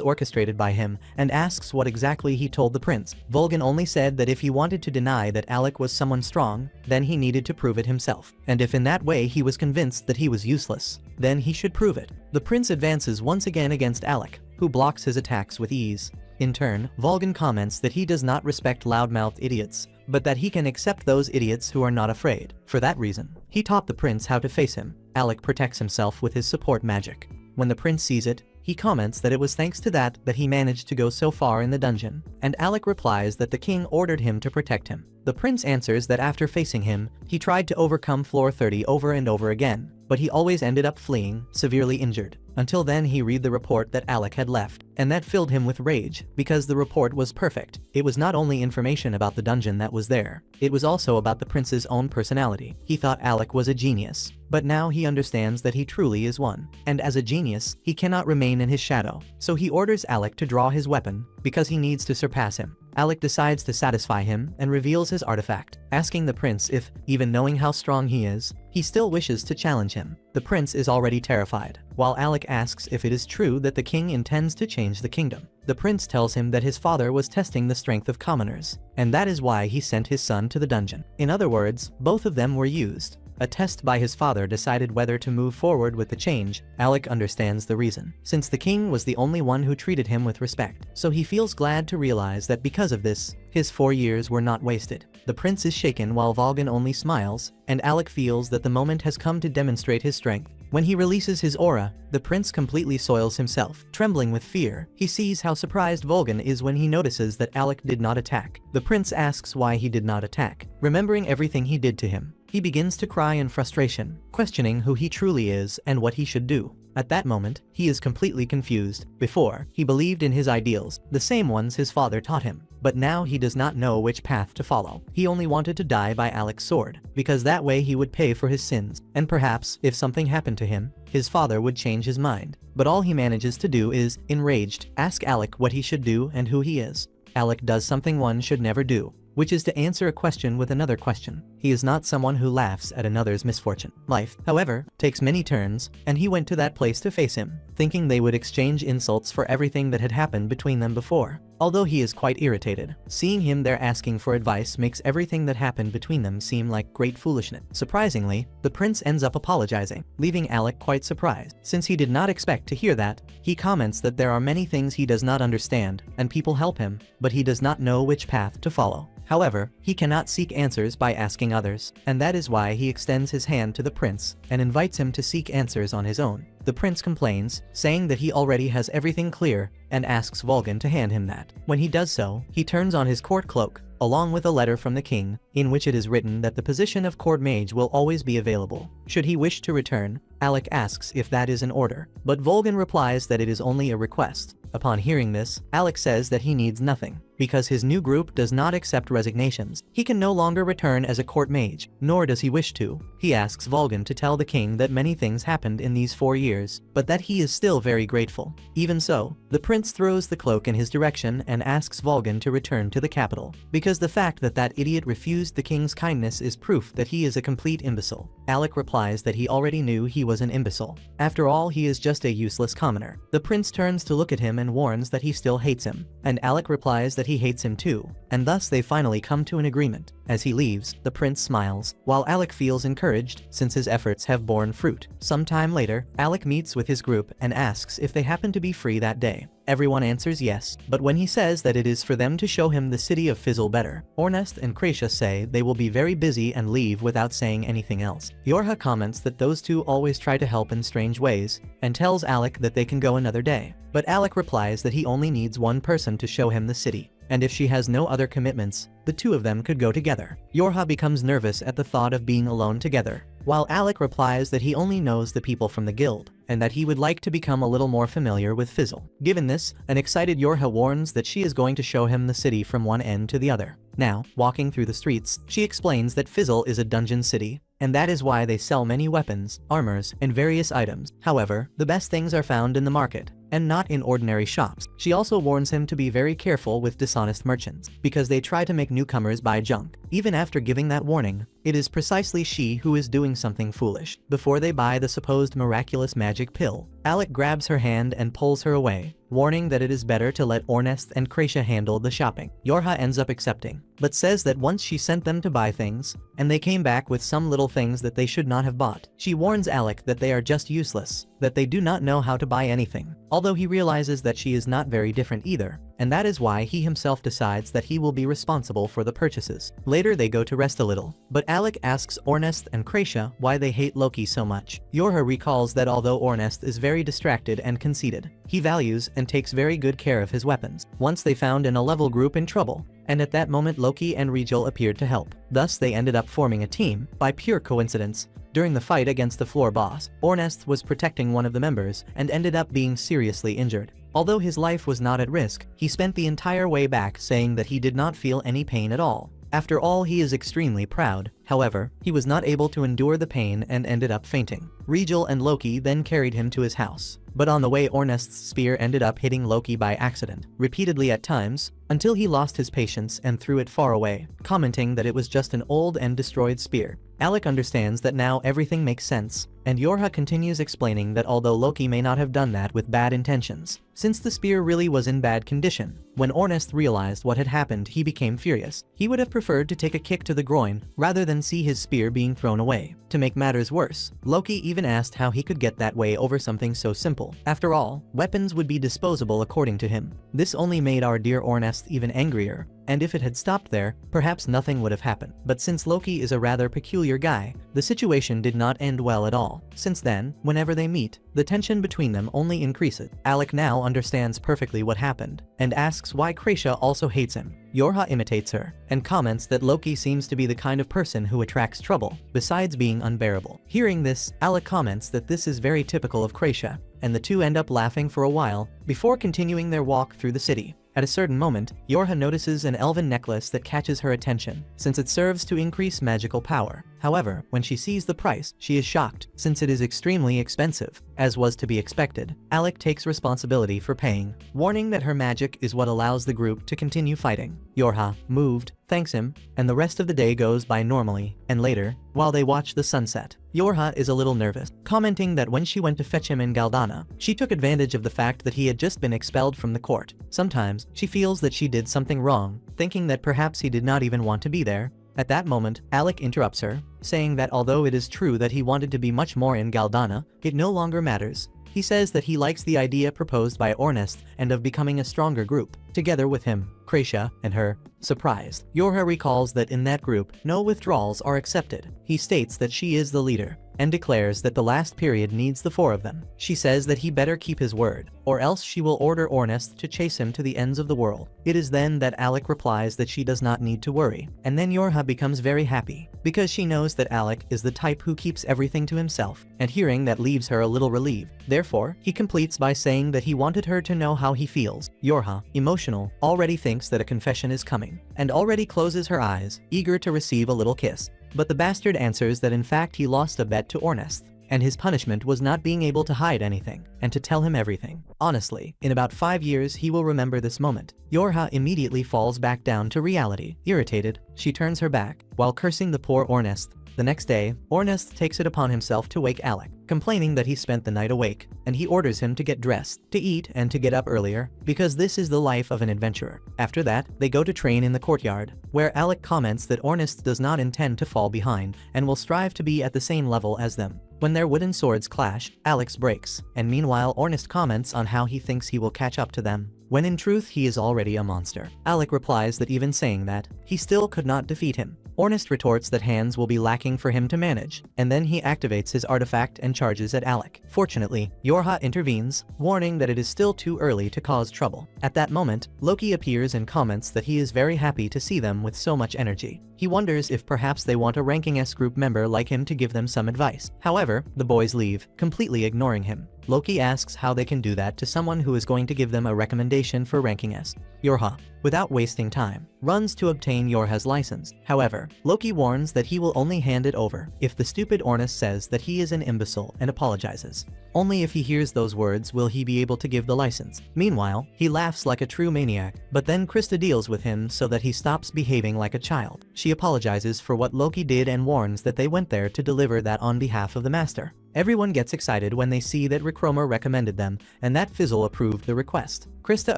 orchestrated by him and asks what exactly he told the prince. Volgan only said that if he wanted to deny that Alec was someone strong, then he needed to prove it himself. And if in that way he was convinced that he was useless, then he should prove it. The prince advances once again against Alec, who blocks his attacks with ease. In turn, Volgan comments that he does not respect loudmouthed idiots, but that he can accept those idiots who are not afraid. For that reason, he taught the prince how to face him. Alec protects himself with his support magic. When the prince sees it, he comments that it was thanks to that he managed to go so far in the dungeon, and Alec replies that the king ordered him to protect him. The prince answers that after facing him, he tried to overcome floor 30 over and over again, but he always ended up fleeing, severely injured. Until then he read the report that Alec had left, and that filled him with rage, because the report was perfect. It was not only information about the dungeon that was there, it was also about the prince's own personality. He thought Alec was a genius, but now he understands that he truly is one. And as a genius, he cannot remain in his shadow, so he orders Alec to draw his weapon, because he needs to surpass him. Alec decides to satisfy him and reveals his artifact, asking the prince if, even knowing how strong he is, he still wishes to challenge him. The prince is already terrified, while Alec asks if it is true that the king intends to change the kingdom. The prince tells him that his father was testing the strength of commoners, and that is why he sent his son to the dungeon. In other words, both of them were used. A test by his father decided whether to move forward with the change. Alec understands the reason, since the king was the only one who treated him with respect. So he feels glad to realize that because of this, his 4 years were not wasted. The prince is shaken while Volgan only smiles, and Alec feels that the moment has come to demonstrate his strength. When he releases his aura, the prince completely soils himself. Trembling with fear, he sees how surprised Volgan is when he notices that Alec did not attack. The prince asks why he did not attack. Remembering everything he did to him, he begins to cry in frustration, questioning who he truly is and what he should do. At that moment, he is completely confused. Before, he believed in his ideals, the same ones his father taught him. But now he does not know which path to follow. He only wanted to die by Alec's sword, because that way he would pay for his sins. And perhaps, if something happened to him, his father would change his mind. But all he manages to do is, enraged, ask Alec what he should do and who he is. Alec does something one should never do, which is to answer a question with another question. He is not someone who laughs at another's misfortune. Life, however, takes many turns, and he went to that place to face him, thinking they would exchange insults for everything that had happened between them before. Although he is quite irritated, seeing him there asking for advice makes everything that happened between them seem like great foolishness. Surprisingly, the prince ends up apologizing, leaving Alec quite surprised. Since he did not expect to hear that, he comments that there are many things he does not understand, and people help him, but he does not know which path to follow. However, he cannot seek answers by asking others, and that is why he extends his hand to the prince and invites him to seek answers on his own. The prince complains, saying that he already has everything clear, and asks Volgan to hand him that. When he does so, he turns on his court cloak, along with a letter from the king, in which it is written that the position of court mage will always be available. Should he wish to return, Alec asks if that is an order, but Volgan replies that it is only a request. Upon hearing this, Alec says that he needs nothing, because his new group does not accept resignations. He can no longer return as a court mage, nor does he wish to. He asks Volgan to tell the king that many things happened in these 4 years, but that he is still very grateful. Even so, the prince throws the cloak in his direction and asks Volgan to return to the capital, because the fact that that idiot refused the king's kindness is proof that he is a complete imbecile. Alec replies that he already knew he was an imbecile. After all, he is just a useless commoner. The prince turns to look at him and warns that he still hates him, and Alec replies that he hates him too, and thus they finally come to an agreement. As he leaves, the prince smiles, while Alec feels encouraged since his efforts have borne fruit. Some time later, Alec meets with his group and asks if they happen to be free that day. Everyone answers yes, but when he says that it is for them to show him the city of Fizzle better, Ornest and Kracia say they will be very busy and leave without saying anything else. Yorha comments that those two always try to help in strange ways, and tells Alec that they can go another day. But Alec replies that he only needs one person to show him the city, and if she has no other commitments, the two of them could go together. Yorha becomes nervous at the thought of being alone together, while Alec replies that he only knows the people from the guild, and that he would like to become a little more familiar with Fizzle. Given this, an excited Yorha warns that she is going to show him the city from one end to the other. Now, walking through the streets, she explains that Fizzle is a dungeon city, and that is why they sell many weapons, armors, and various items. However, the best things are found in the market, and not in ordinary shops. She also warns him to be very careful with dishonest merchants, because they try to make newcomers buy junk. Even after giving that warning, it is precisely she who is doing something foolish. Before they buy the supposed miraculous magic pill, Alec grabs her hand and pulls her away, warning that it is better to let Ornest and Kracia handle the shopping. Yorha ends up accepting, but says that once she sent them to buy things, and they came back with some little things that they should not have bought. She warns Alec that they are just useless, that they do not know how to buy anything, although he realizes that she is not very different either, and that is why he himself decides that he will be responsible for the purchases. Later they go to rest a little, but Alec asks Ornest and Kracia why they hate Loki so much. Yorha recalls that although Ornest is very distracted and conceited, he values and takes very good care of his weapons. Once they found an 11 group in trouble, and at that moment Loki and Rigel appeared to help. Thus they ended up forming a team, by pure coincidence. During the fight against the floor boss, Ornest was protecting one of the members and ended up being seriously injured. Although his life was not at risk, he spent the entire way back saying that he did not feel any pain at all. After all, he is extremely proud. However, he was not able to endure the pain and ended up fainting. Rigel and Loki then carried him to his house, but on the way Ornest's spear ended up hitting Loki by accident, repeatedly at times, until he lost his patience and threw it far away, commenting that it was just an old and destroyed spear. Alec understands that now everything makes sense, and Yorha continues explaining that although Loki may not have done that with bad intentions, since the spear really was in bad condition, when Ornest realized what had happened he became furious. He would have preferred to take a kick to the groin rather than see his spear being thrown away. To make matters worse, Loki even asked how he could get that way over something so simple. After all, weapons would be disposable according to him. This only made our dear Ornest even angrier, and if it had stopped there, perhaps nothing would have happened. But since Loki is a rather peculiar guy, the situation did not end well at all. Since then, whenever they meet, the tension between them only increases. Alec now understands perfectly what happened, and asks why Kracia also hates him. Yorha imitates her, and comments that Loki seems to be the kind of person who attracts trouble, besides being unbearable. Hearing this, Alec comments that this is very typical of Kracia, and the two end up laughing for a while, before continuing their walk through the city. At a certain moment, Yorha notices an elven necklace that catches her attention, since it serves to increase magical power. However, when she sees the price, she is shocked, since it is extremely expensive. As was to be expected, Alec takes responsibility for paying, warning that her magic is what allows the group to continue fighting. Yorha, moved, thanks him, and the rest of the day goes by normally, and later, while they watch the sunset, Yorha is a little nervous, commenting that when she went to fetch him in Galdana, she took advantage of the fact that he had just been expelled from the court. Sometimes, she feels that she did something wrong, thinking that perhaps he did not even want to be there. At that moment, Alec interrupts her, saying that although it is true that he wanted to be much more in Galdana, it no longer matters. He says that he likes the idea proposed by Ornest and of becoming a stronger group, together with him, Kracia, and her. Surprised, Yorha recalls that in that group, no withdrawals are accepted. He states that she is the leader, and declares that the last period needs the four of them. She says that he better keep his word, or else she will order Ornest to chase him to the ends of the world. It is then that Alec replies that she does not need to worry, and then Yorha becomes very happy, because she knows that Alec is the type who keeps everything to himself, and hearing that leaves her a little relieved. Therefore, he completes by saying that he wanted her to know how he feels. Yorha, emotional, already thinks that a confession is coming, and already closes her eyes, eager to receive a little kiss. But the bastard answers that in fact he lost a bet to Ornest, and his punishment was not being able to hide anything, and to tell him everything. Honestly, in about 5 years he will remember this moment. Yorha immediately falls back down to reality. Irritated, she turns her back, while cursing the poor Ornest. The next day, Ornest takes it upon himself to wake Alec, complaining that he spent the night awake, and he orders him to get dressed, to eat, and to get up earlier, because this is the life of an adventurer. After that, they go to train in the courtyard, where Alec comments that Ornest does not intend to fall behind, and will strive to be at the same level as them. When their wooden swords clash, Alex breaks, and meanwhile Ornest comments on how he thinks he will catch up to them, when in truth he is already a monster. Alec replies that even saying that, he still could not defeat him. Ornest retorts that hands will be lacking for him to manage, and then he activates his artifact and charges at Alec. Fortunately, Yorha intervenes, warning that it is still too early to cause trouble. At that moment, Loki appears and comments that he is very happy to see them with so much energy. He wonders if perhaps they want a ranking S group member like him to give them some advice. However, the boys leave, completely ignoring him. Loki asks how they can do that to someone who is going to give them a recommendation for ranking S. Yorha, without wasting time, runs to obtain Yorha's license. However, Loki warns that he will only hand it over if the stupid Ornest says that he is an imbecile and apologizes. Only if he hears those words will he be able to give the license. Meanwhile, he laughs like a true maniac, but then Krista deals with him so that he stops behaving like a child. She apologizes for what Loki did and warns that they went there to deliver that on behalf of the master. Everyone gets excited when they see that Rickroma recommended them and that Fizzle approved the request. Krista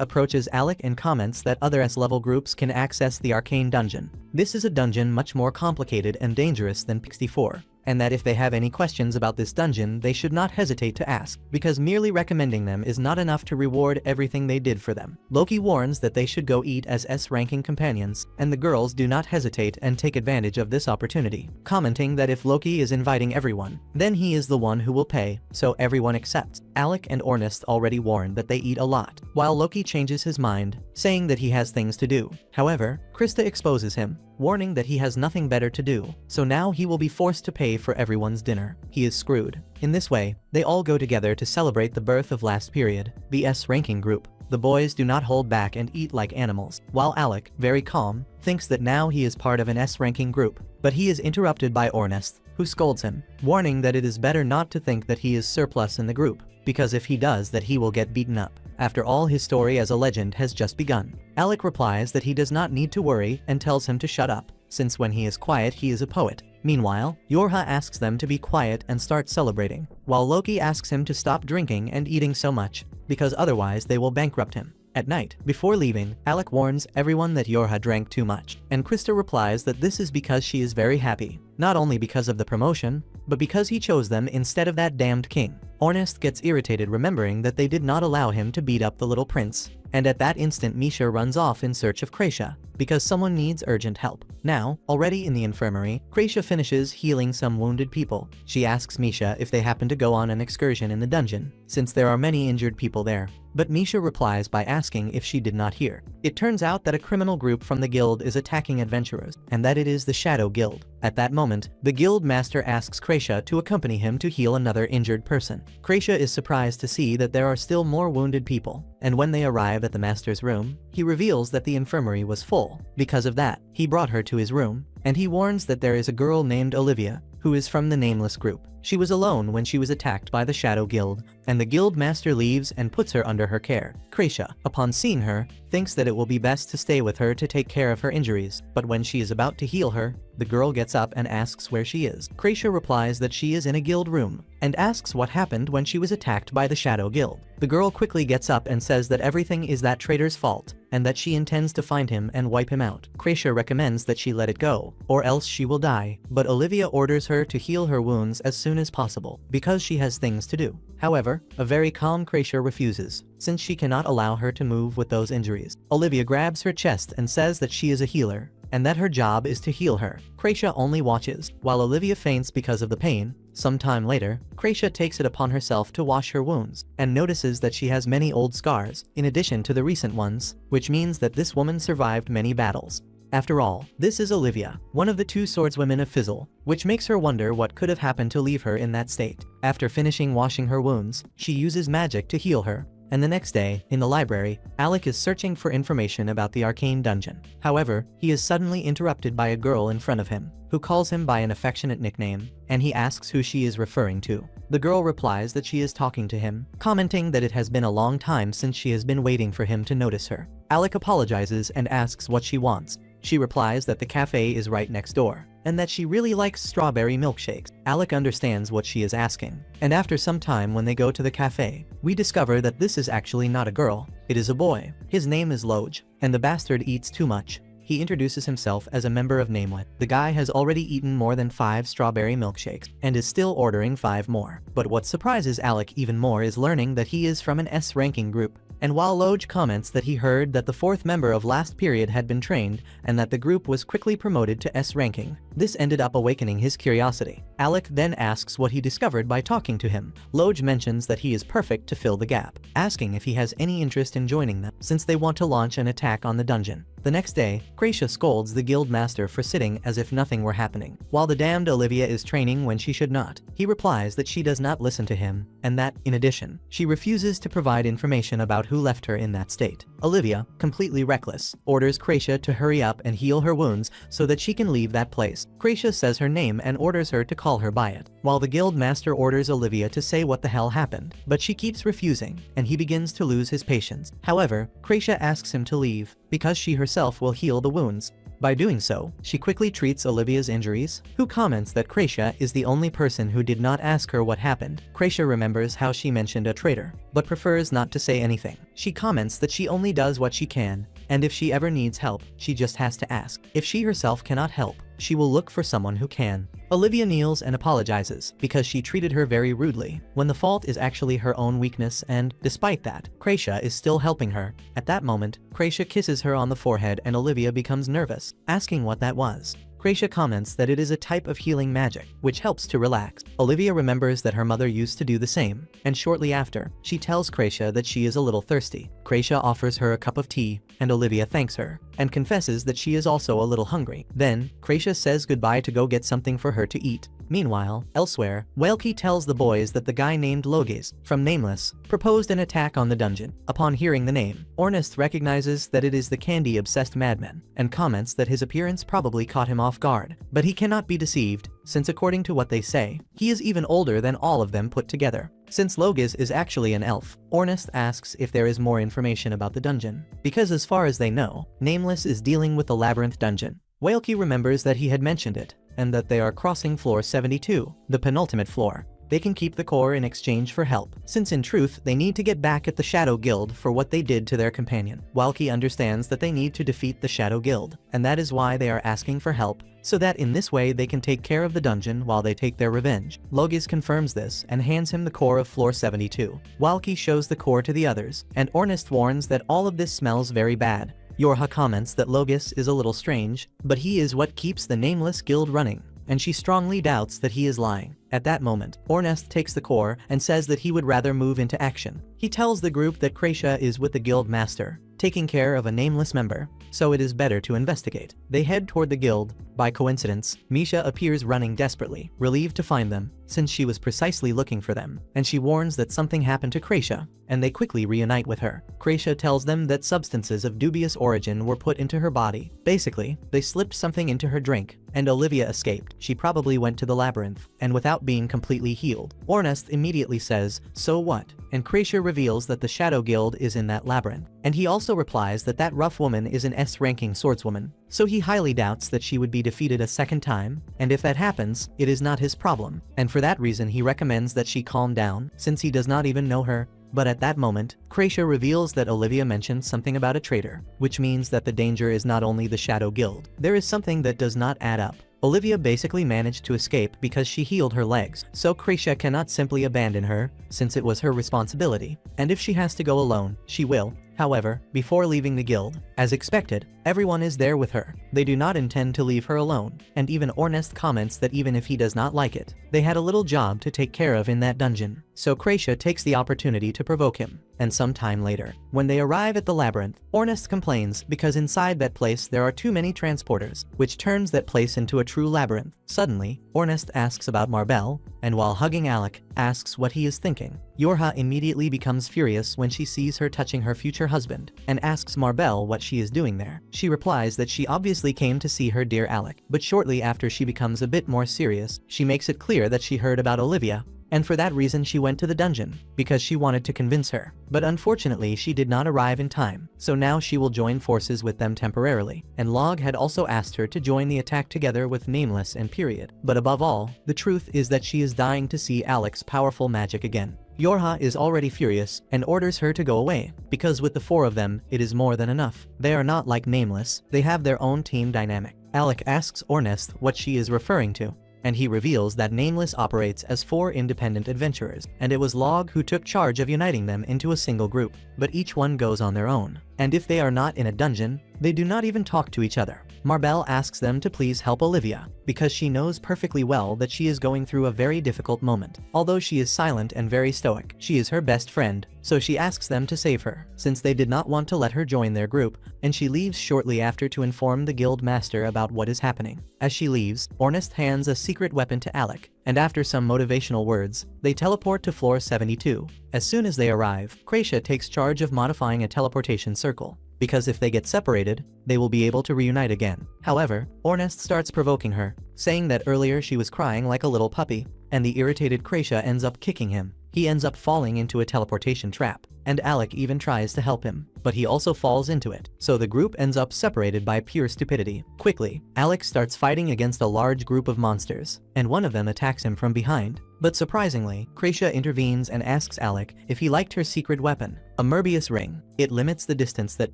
approaches Alec and comments that other S-level groups can access the arcane dungeon. This is a dungeon much more complicated and dangerous than Pixie 4. And that if they have any questions about this dungeon they should not hesitate to ask, because merely recommending them is not enough to reward everything they did for them. Loki warns that they should go eat as S-ranking companions, and the girls do not hesitate and take advantage of this opportunity, commenting that if Loki is inviting everyone, then he is the one who will pay, so everyone accepts. Alec and Ornest already warned that they eat a lot, while Loki changes his mind, saying that he has things to do. However, Krista exposes him, warning that he has nothing better to do, so now he will be forced to pay for everyone's dinner. He is screwed. In this way, they all go together to celebrate the birth of last period, the S-ranking group. The boys do not hold back and eat like animals, while Alec, very calm, thinks that now he is part of an S-ranking group, but he is interrupted by Ornest, who scolds him, warning that it is better not to think that he is surplus in the group, because if he does that he will get beaten up. After all, his story as a legend has just begun. Alec replies that he does not need to worry and tells him to shut up, since when he is quiet he is a poet. Meanwhile, Yorha asks them to be quiet and start celebrating, while Loki asks him to stop drinking and eating so much, because otherwise they will bankrupt him. At night, before leaving, Alec warns everyone that Yorha drank too much, and Krista replies that this is because she is very happy, not only because of the promotion, but because he chose them instead of that damned king. Ornest gets irritated remembering that they did not allow him to beat up the little prince, and at that instant Misha runs off in search of Krasia, because someone needs urgent help. Now, already in the infirmary, Krasia finishes healing some wounded people. She asks Misha if they happen to go on an excursion in the dungeon, since there are many injured people there. But Misha replies by asking if she did not hear. It turns out that a criminal group from the guild is attacking adventurers, and that it is the Shadow Guild. At that moment, the guild master asks Krasia to accompany him to heal another injured person. Krasia is surprised to see that there are still more wounded people, and when they arrive at the master's room, he reveals that the infirmary was full. Because of that, he brought her to his room, and he warns that there is a girl named Olivia, who is from the Nameless group. She was alone when she was attacked by the Shadow Guild, and the guild master leaves and puts her under her care. Krasia, upon seeing her, thinks that it will be best to stay with her to take care of her injuries, but when she is about to heal her, the girl gets up and asks where she is. Krasia replies that she is in a guild room, and asks what happened when she was attacked by the Shadow Guild. The girl quickly gets up and says that everything is that traitor's fault, and that she intends to find him and wipe him out. Krasia recommends that she let it go, or else she will die, but Olivia orders her to heal her wounds as soon as possible, because she has things to do. However, a very calm Krasia refuses, since she cannot allow her to move with those injuries. Olivia grabs her chest and says that she is a healer, and that her job is to heal her. Krasia only watches, while Olivia faints because of the pain. Some time later, Krasia takes it upon herself to wash her wounds, and notices that she has many old scars, in addition to the recent ones, which means that this woman survived many battles. After all, this is Olivia, one of the two swordswomen of Fizzle, which makes her wonder what could have happened to leave her in that state. After finishing washing her wounds, she uses magic to heal her. And the next day, in the library, Alec is searching for information about the arcane dungeon. However, he is suddenly interrupted by a girl in front of him, who calls him by an affectionate nickname, and he asks who she is referring to. The girl replies that she is talking to him, commenting that it has been a long time since she has been waiting for him to notice her. Alec apologizes and asks what she wants. She replies that the cafe is right next door, and that she really likes strawberry milkshakes. Alec understands what she is asking, and after some time when they go to the cafe, we discover that this is actually not a girl, it is a boy. His name is Loj, and the bastard eats too much. he introduces himself as a member of Nameless. The guy has already eaten more than 5 strawberry milkshakes and is still ordering 5 more. But what surprises Alec even more is learning that he is from an S-ranking group. And while Loj comments that he heard that the 4th member of last period had been trained and that the group was quickly promoted to S ranking, this ended up awakening his curiosity. Alec then asks what he discovered by talking to him. Loj mentions that he is perfect to fill the gap, asking if he has any interest in joining them since they want to launch an attack on the dungeon. The next day, Gracia scolds the guild master for sitting as if nothing were happening, while the damned Olivia is training when she should not. He replies that she does not listen to him, and that, in addition, she refuses to provide information about who left her in that state. Olivia, completely reckless, orders Gracia to hurry up and heal her wounds so that she can leave that place. Gracia says her name and orders her to call her by it, while the guild master orders Olivia to say what the hell happened, but she keeps refusing, and he begins to lose his patience. However, Gracia asks him to leave, because she herself will heal the wounds. By doing so, she quickly treats Olivia's injuries, who comments that Gracia is the only person who did not ask her what happened. Gracia remembers how she mentioned a traitor, but prefers not to say anything. She comments that she only does what she can, and if she ever needs help, she just has to ask. If she herself cannot help, she will look for someone who can. Olivia kneels and apologizes because she treated her very rudely, when the fault is actually her own weakness, and, despite that, Gracia is still helping her. At that moment, Gracia kisses her on the forehead and Olivia becomes nervous, asking what that was. Gracia comments that it is a type of healing magic, which helps to relax. Olivia remembers that her mother used to do the same, and shortly after, she tells Gracia that she is a little thirsty. Gracia offers her a cup of tea, and Olivia thanks her, and confesses that she is also a little hungry. Then, Gracia says goodbye to go get something for her to eat. Meanwhile, elsewhere, Welky tells the boys that the guy named Logis, from Nameless, proposed an attack on the dungeon. Upon hearing the name, Ornest recognizes that it is the candy-obsessed madman, and comments that his appearance probably caught him off guard. But he cannot be deceived, since according to what they say, he is even older than all of them put together. Since Logis is actually an elf, Ornest asks if there is more information about the dungeon, because as far as they know, Nameless is dealing with the Labyrinth dungeon. Welky remembers that he had mentioned it, and that they are crossing floor 72, the penultimate floor. They can keep the core in exchange for help, since in truth they need to get back at the Shadow Guild for what they did to their companion. Welky understands that they need to defeat the Shadow Guild, and that is why they are asking for help, so that in this way they can take care of the dungeon while they take their revenge. Logis confirms this and hands him the core of floor 72. Welky shows the core to the others, and Ornest warns that all of this smells very bad. Yorha comments that Logis is a little strange, but he is what keeps the Nameless Guild running, and she strongly doubts that he is lying. At that moment, Ornest takes the core and says that he would rather move into action. He tells the group that Gracia is with the guild master, taking care of a nameless member, so it is better to investigate. They head toward the guild. By coincidence, Misha appears running desperately, relieved to find them, since she was precisely looking for them, and she warns that something happened to Gracia, and they quickly reunite with her. Gracia tells them that substances of dubious origin were put into her body. Basically, they slipped something into her drink, and Olivia escaped. She probably went to the labyrinth, and without being completely healed. Ornest immediately says, "So what?" And Gracia reveals that the Shadow Guild is in that labyrinth, and he also replies that that rough woman is an S-ranking swordswoman, so he highly doubts that she would be defeated a second time, and if that happens, it is not his problem, and for that reason he recommends that she calm down, since he does not even know her. But at that moment, Gracia reveals that Olivia mentioned something about a traitor, which means that the danger is not only the Shadow Guild. There is something that does not add up. Olivia basically managed to escape because she healed her legs, so Gracia cannot simply abandon her, since it was her responsibility, and if she has to go alone, she will. However, before leaving the guild, as expected, everyone is there with her. They do not intend to leave her alone, and even Ornest comments that even if he does not like it, they had a little job to take care of in that dungeon. So Gracia takes the opportunity to provoke him, and some time later, when they arrive at the labyrinth, Ornest complains because inside that place there are too many transporters, which turns that place into a true labyrinth. Suddenly, Ornest asks about Marbell, and while hugging Alec, asks what he is thinking. Yorha immediately becomes furious when she sees her touching her future husband, and asks Marbell what she is doing there. She replies that she obviously came to see her dear Alec, but shortly after she becomes a bit more serious, she makes it clear that she heard about Olivia. and for that reason she went to the dungeon, because she wanted to convince her. But unfortunately she did not arrive in time, so now she will join forces with them temporarily, and Log had also asked her to join the attack together with Nameless and Period. But above all, the truth is that she is dying to see Alec's powerful magic again. Yorha is already furious and orders her to go away, because with the 4 of them, it is more than enough. They are not like Nameless, they have their own team dynamic. Alec asks Ornest what she is referring to, and he reveals that Nameless operates as 4 independent adventurers, and it was Log who took charge of uniting them into a single group, but each one goes on their own. And if they are not in a dungeon, they do not even talk to each other. Marbell asks them to please help Olivia, because she knows perfectly well that she is going through a very difficult moment. Although she is silent and very stoic, she is her best friend, so she asks them to save her, since they did not want to let her join their group, and she leaves shortly after to inform the guild master about what is happening. As she leaves, Ornest hands a secret weapon to Alec, and after some motivational words, they teleport to floor 72. As soon as they arrive, Kracia takes charge of modifying a teleportation circle, because if they get separated, they will be able to reunite again. However, Ornest starts provoking her, saying that earlier she was crying like a little puppy, and the irritated Kracia ends up kicking him. He ends up falling into a teleportation trap, and Alec even tries to help him, but he also falls into it, so the group ends up separated by pure stupidity. Quickly, Alec starts fighting against a large group of monsters, and one of them attacks him from behind. But surprisingly, Kracia intervenes and asks Alec if he liked her secret weapon, a Merbius ring. It limits the distance that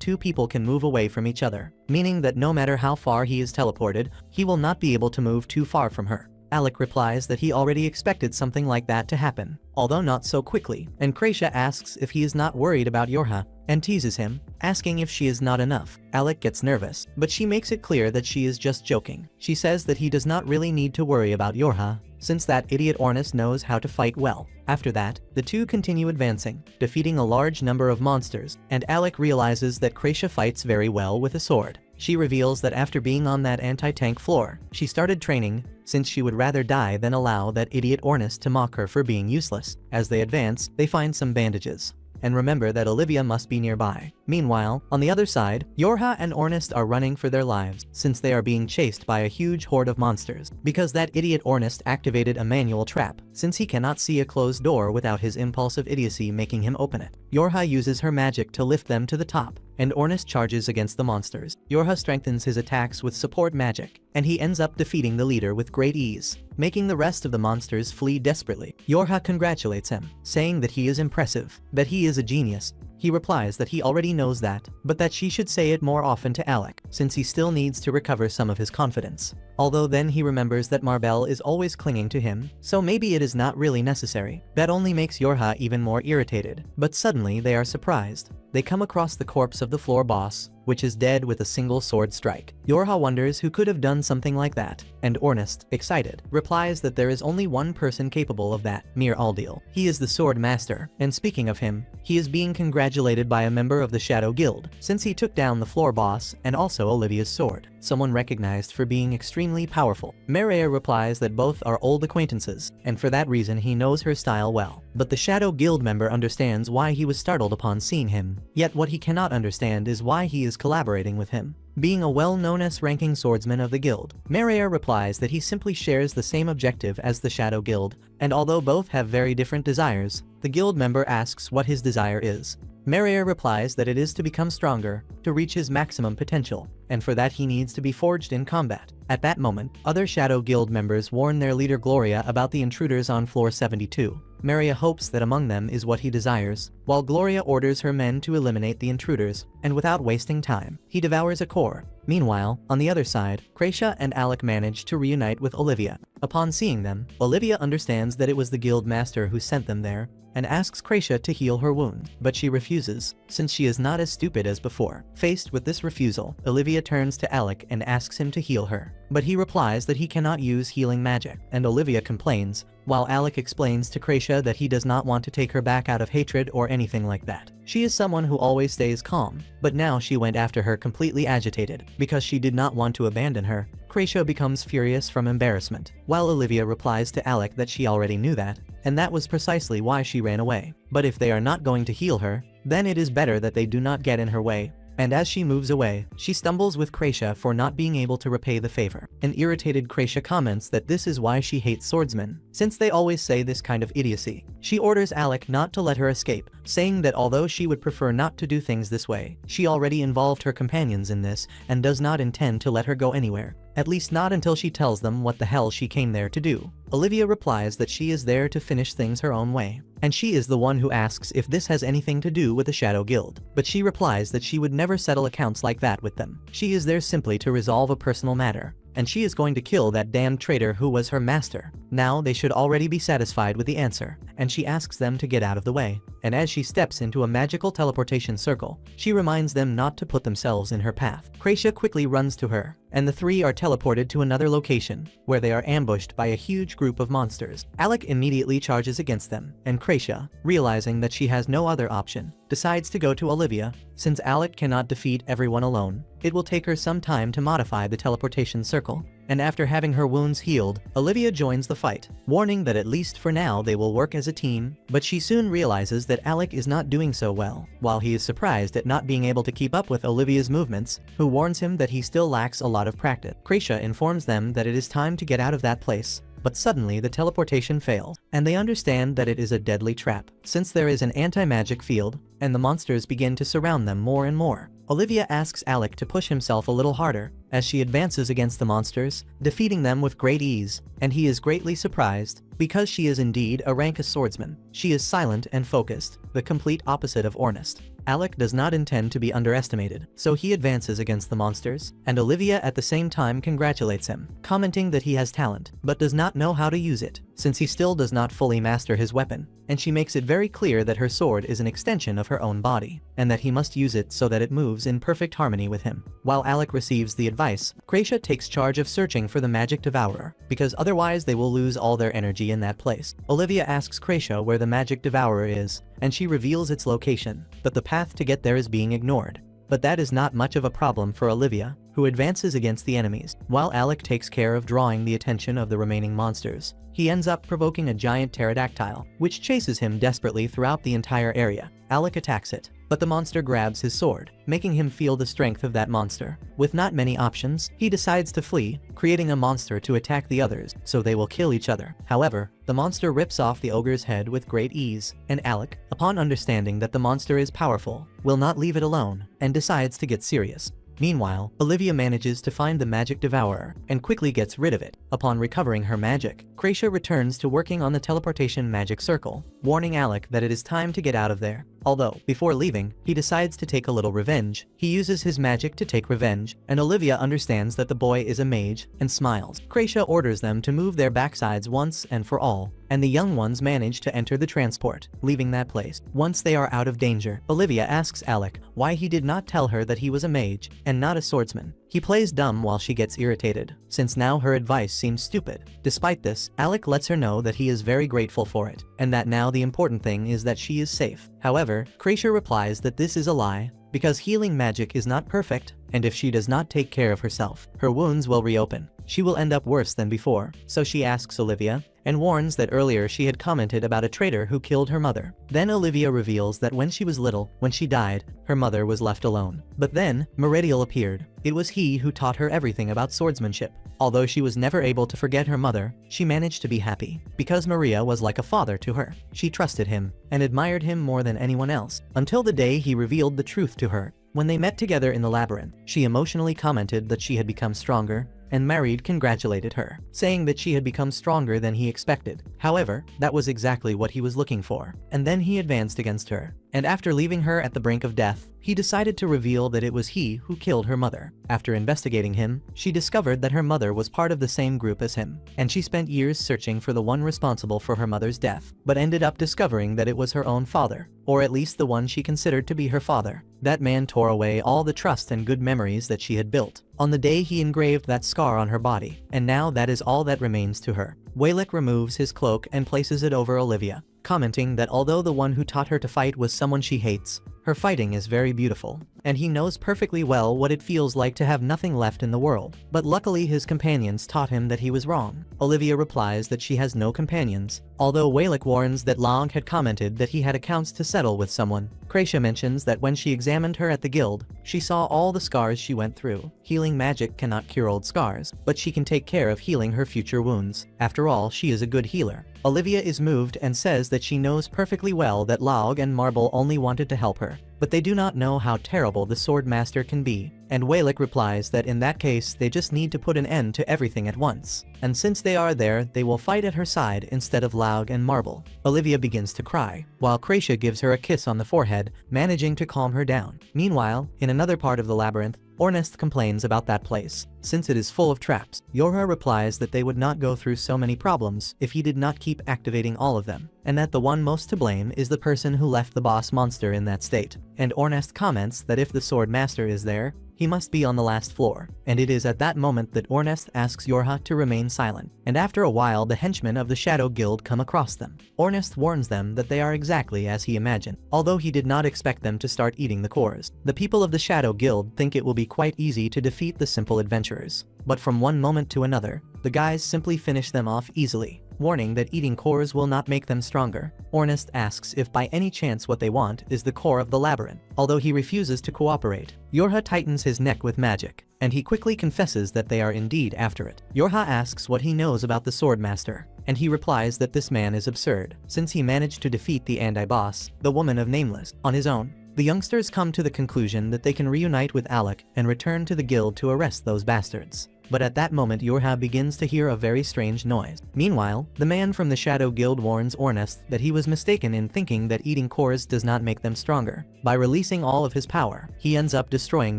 2 people can move away from each other, meaning that no matter how far he is teleported, he will not be able to move too far from her. Alec replies that he already expected something like that to happen, although not so quickly, and Kracia asks if he is not worried about Yorha, and teases him, asking if she is not enough. Alec gets nervous, but she makes it clear that she is just joking. She says that he does not really need to worry about Yorha, since that idiot Ornest knows how to fight well. After that, the 2 continue advancing, defeating a large number of monsters, and Alec realizes that Kracia fights very well with a sword. She reveals that after being on that anti-tank floor, she started training, since she would rather die than allow that idiot Ornest to mock her for being useless. As they advance, they find some bandages, and remember that Olivia must be nearby. Meanwhile, on the other side, Yorha and Ornest are running for their lives, since they are being chased by a huge horde of monsters, because that idiot Ornest activated a manual trap, since he cannot see a closed door without his impulsive idiocy making him open it. Yorha uses her magic to lift them to the top, and Ornest charges against the monsters. Yorha strengthens his attacks with support magic, and he ends up defeating the leader with great ease, making the rest of the monsters flee desperately. Yorha congratulates him, saying that he is impressive, that he is a genius. He replies that he already knows that, but that she should say it more often to Alec, since he still needs to recover some of his confidence. Although then he remembers that Marbell is always clinging to him, so maybe it is not really necessary. That only makes Yorha even more irritated, but suddenly they are surprised. They come across the corpse of the floor boss, which is dead with a single sword strike. Yorha wonders who could have done something like that, and Ornest, excited, replies that there is only one person capable of that, Mir Aldil. He is the sword master, and speaking of him, he is being congratulated by a member of the Shadow Guild, since he took down the floor boss and also Olivia's sword, someone recognized for being extremely powerful. Maria replies that both are old acquaintances, and for that reason he knows her style well. But the Shadow Guild member understands why he was startled upon seeing him, yet what he cannot understand is why he is collaborating with him, being a well-known S-ranking swordsman of the guild. Maria replies that he simply shares the same objective as the Shadow Guild, and although both have very different desires, the guild member asks what his desire is. Maria replies that it is to become stronger, to reach his maximum potential, and for that he needs to be forged in combat. At that moment, other Shadow Guild members warn their leader Gloria about the intruders on floor 72. Maria hopes that among them is what he desires, while Gloria orders her men to eliminate the intruders, and without wasting time, he devours a core. Meanwhile, on the other side, Kracia and Alec manage to reunite with Olivia. Upon seeing them, Olivia understands that it was the guild master who sent them there, and asks Kracia to heal her wound, but she refuses, since she is not as stupid as before. Faced with this refusal, Olivia turns to Alec and asks him to heal her, but he replies that he cannot use healing magic, and Olivia complains, while Alec explains to Kracia that he does not want to take her back out of hatred or anything like that. She is someone who always stays calm, but now she went after her completely agitated, because she did not want to abandon her. Kracia becomes furious from embarrassment, while Olivia replies to Alec that she already knew that, and that was precisely why she ran away. But if they are not going to heal her, then it is better that they do not get in her way. and as she moves away, she stumbles with Kracia for not being able to repay the favor. An irritated Kracia comments that this is why she hates swordsmen, since they always say this kind of idiocy. She orders Alec not to let her escape, saying that although she would prefer not to do things this way, she already involved her companions in this and does not intend to let her go anywhere. At least not until she tells them what the hell she came there to do. Olivia replies that she is there to finish things her own way, and she is the one who asks if this has anything to do with the Shadow Guild. But she replies that she would never settle accounts like that with them. She is there simply to resolve a personal matter, and she is going to kill that damned traitor who was her master. Now they should already be satisfied with the answer, and she asks them to get out of the way. And as she steps into a magical teleportation circle, she reminds them not to put themselves in her path. Kracia quickly runs to her, and the three are teleported to another location, where they are ambushed by a huge group of monsters. Alec immediately charges against them, and Kracia, realizing that she has no other option, decides to go to Olivia. Since Alec cannot defeat everyone alone, it will take her some time to modify the teleportation circle, and after having her wounds healed, Olivia joins the fight, warning that at least for now they will work as a team. But she soon realizes that Alec is not doing so well, while he is surprised at not being able to keep up with Olivia's movements, who warns him that he still lacks a lot of practice. Kracia informs them that it is time to get out of that place, but suddenly the teleportation fails, and they understand that it is a deadly trap, since there is an anti-magic field, and the monsters begin to surround them more and more. Olivia asks Alec to push himself a little harder, as she advances against the monsters, defeating them with great ease, and he is greatly surprised, because she is indeed a rank swordsman. She is silent and focused, the complete opposite of Ornest. Alec does not intend to be underestimated, so he advances against the monsters, and Olivia at the same time congratulates him, commenting that he has talent, but does not know how to use it, since he still does not fully master his weapon, and she makes it very clear that her sword is an extension of her own body, and that he must use it so that it moves in perfect harmony with him. While Alec receives the advice, Kracia takes charge of searching for the magic devourer, because otherwise they will lose all their energy in that place. Olivia asks Kracia where the magic devourer is, and she reveals its location, but the path to get there is being ignored. But that is not much of a problem for Olivia, who advances against the enemies. While Alec takes care of drawing the attention of the remaining monsters, he ends up provoking a giant pterodactyl, which chases him desperately throughout the entire area. Alec attacks it, but the monster grabs his sword, making him feel the strength of that monster. With not many options, he decides to flee, creating a monster to attack the others, so they will kill each other. However, the monster rips off the ogre's head with great ease, and Alec, upon understanding that the monster is powerful, will not leave it alone, and decides to get serious. Meanwhile, Olivia manages to find the magic devourer, and quickly gets rid of it. Upon recovering her magic, Kracia returns to working on the teleportation magic circle, warning Alec that it is time to get out of there. Although, before leaving, he decides to take a little revenge. He uses his magic to take revenge, and Olivia understands that the boy is a mage, and smiles. Kracia orders them to move their backsides once and for all, and the young ones manage to enter the transport, leaving that place. Once they are out of danger, Olivia asks Alec why he did not tell her that he was a mage, and not a swordsman. He plays dumb while she gets irritated, since now her advice seems stupid. Despite this, Alec lets her know that he is very grateful for it, and that now the important thing is that she is safe. However, Kracia replies that this is a lie, because healing magic is not perfect, and if she does not take care of herself, her wounds will reopen. She will end up worse than before, so she asks Olivia, and warns that earlier she had commented about a traitor who killed her mother. Then Olivia reveals that when she was little, when she died, her mother was left alone. But then, Meridiel appeared. It was he who taught her everything about swordsmanship. Although she was never able to forget her mother, she managed to be happy, because Maria was like a father to her. She trusted him, and admired him more than anyone else, until the day he revealed the truth to her. When they met together in the labyrinth, she emotionally commented that she had become stronger, and Marid congratulated her, saying that she had become stronger than he expected. However, that was exactly what he was looking for, and then he advanced against her, and after leaving her at the brink of death, he decided to reveal that it was he who killed her mother. After investigating him, she discovered that her mother was part of the same group as him, and she spent years searching for the one responsible for her mother's death, but ended up discovering that it was her own father, or at least the one she considered to be her father. That man tore away all the trust and good memories that she had built on the day he engraved that scar on her body, and now that is all that remains to her. Waylek removes his cloak and places it over Olivia, commenting that although the one who taught her to fight was someone she hates, her fighting is very beautiful, and he knows perfectly well what it feels like to have nothing left in the world. But luckily his companions taught him that he was wrong. Olivia replies that she has no companions, although Waylick warns that Long had commented that he had accounts to settle with someone. Kracia mentions that when she examined her at the guild, she saw all the scars she went through. Healing magic cannot cure old scars, but she can take care of healing her future wounds. After all, she is a good healer. Olivia is moved and says that she knows perfectly well that Log and Marble only wanted to help her, but they do not know how terrible the Sword Master can be. And Waylick replies that in that case they just need to put an end to everything at once. And since they are there, they will fight at her side instead of Log and Marble. Olivia begins to cry, while Kracia gives her a kiss on the forehead, managing to calm her down. Meanwhile, in another part of the labyrinth, Ornest complains about that place, since it is full of traps. Yorha replies that they would not go through so many problems if he did not keep activating all of them, and that the one most to blame is the person who left the boss monster in that state. And Ornest comments that if the Sword Master is there, he must be on the last floor, and it is at that moment that Ornest asks Yorha to remain silent, and after a while the henchmen of the Shadow Guild come across them. Ornest warns them that they are exactly as he imagined, although he did not expect them to start eating the cores. The people of the Shadow Guild think it will be quite easy to defeat the simple adventurers, but from one moment to another, the guys simply finish them off easily, warning that eating cores will not make them stronger. Ornest asks if by any chance what they want is the core of the labyrinth, although he refuses to cooperate. Yorha tightens his neck with magic, and he quickly confesses that they are indeed after it. Yorha asks what he knows about the Sword Master, and he replies that this man is absurd, since he managed to defeat the anti-boss, the Woman of Nameless, on his own. The youngsters come to the conclusion that they can reunite with Alec and return to the guild to arrest those bastards. But at that moment Yorha begins to hear a very strange noise. Meanwhile, the man from the Shadow Guild warns Ornest that he was mistaken in thinking that eating cores does not make them stronger. By releasing all of his power, he ends up destroying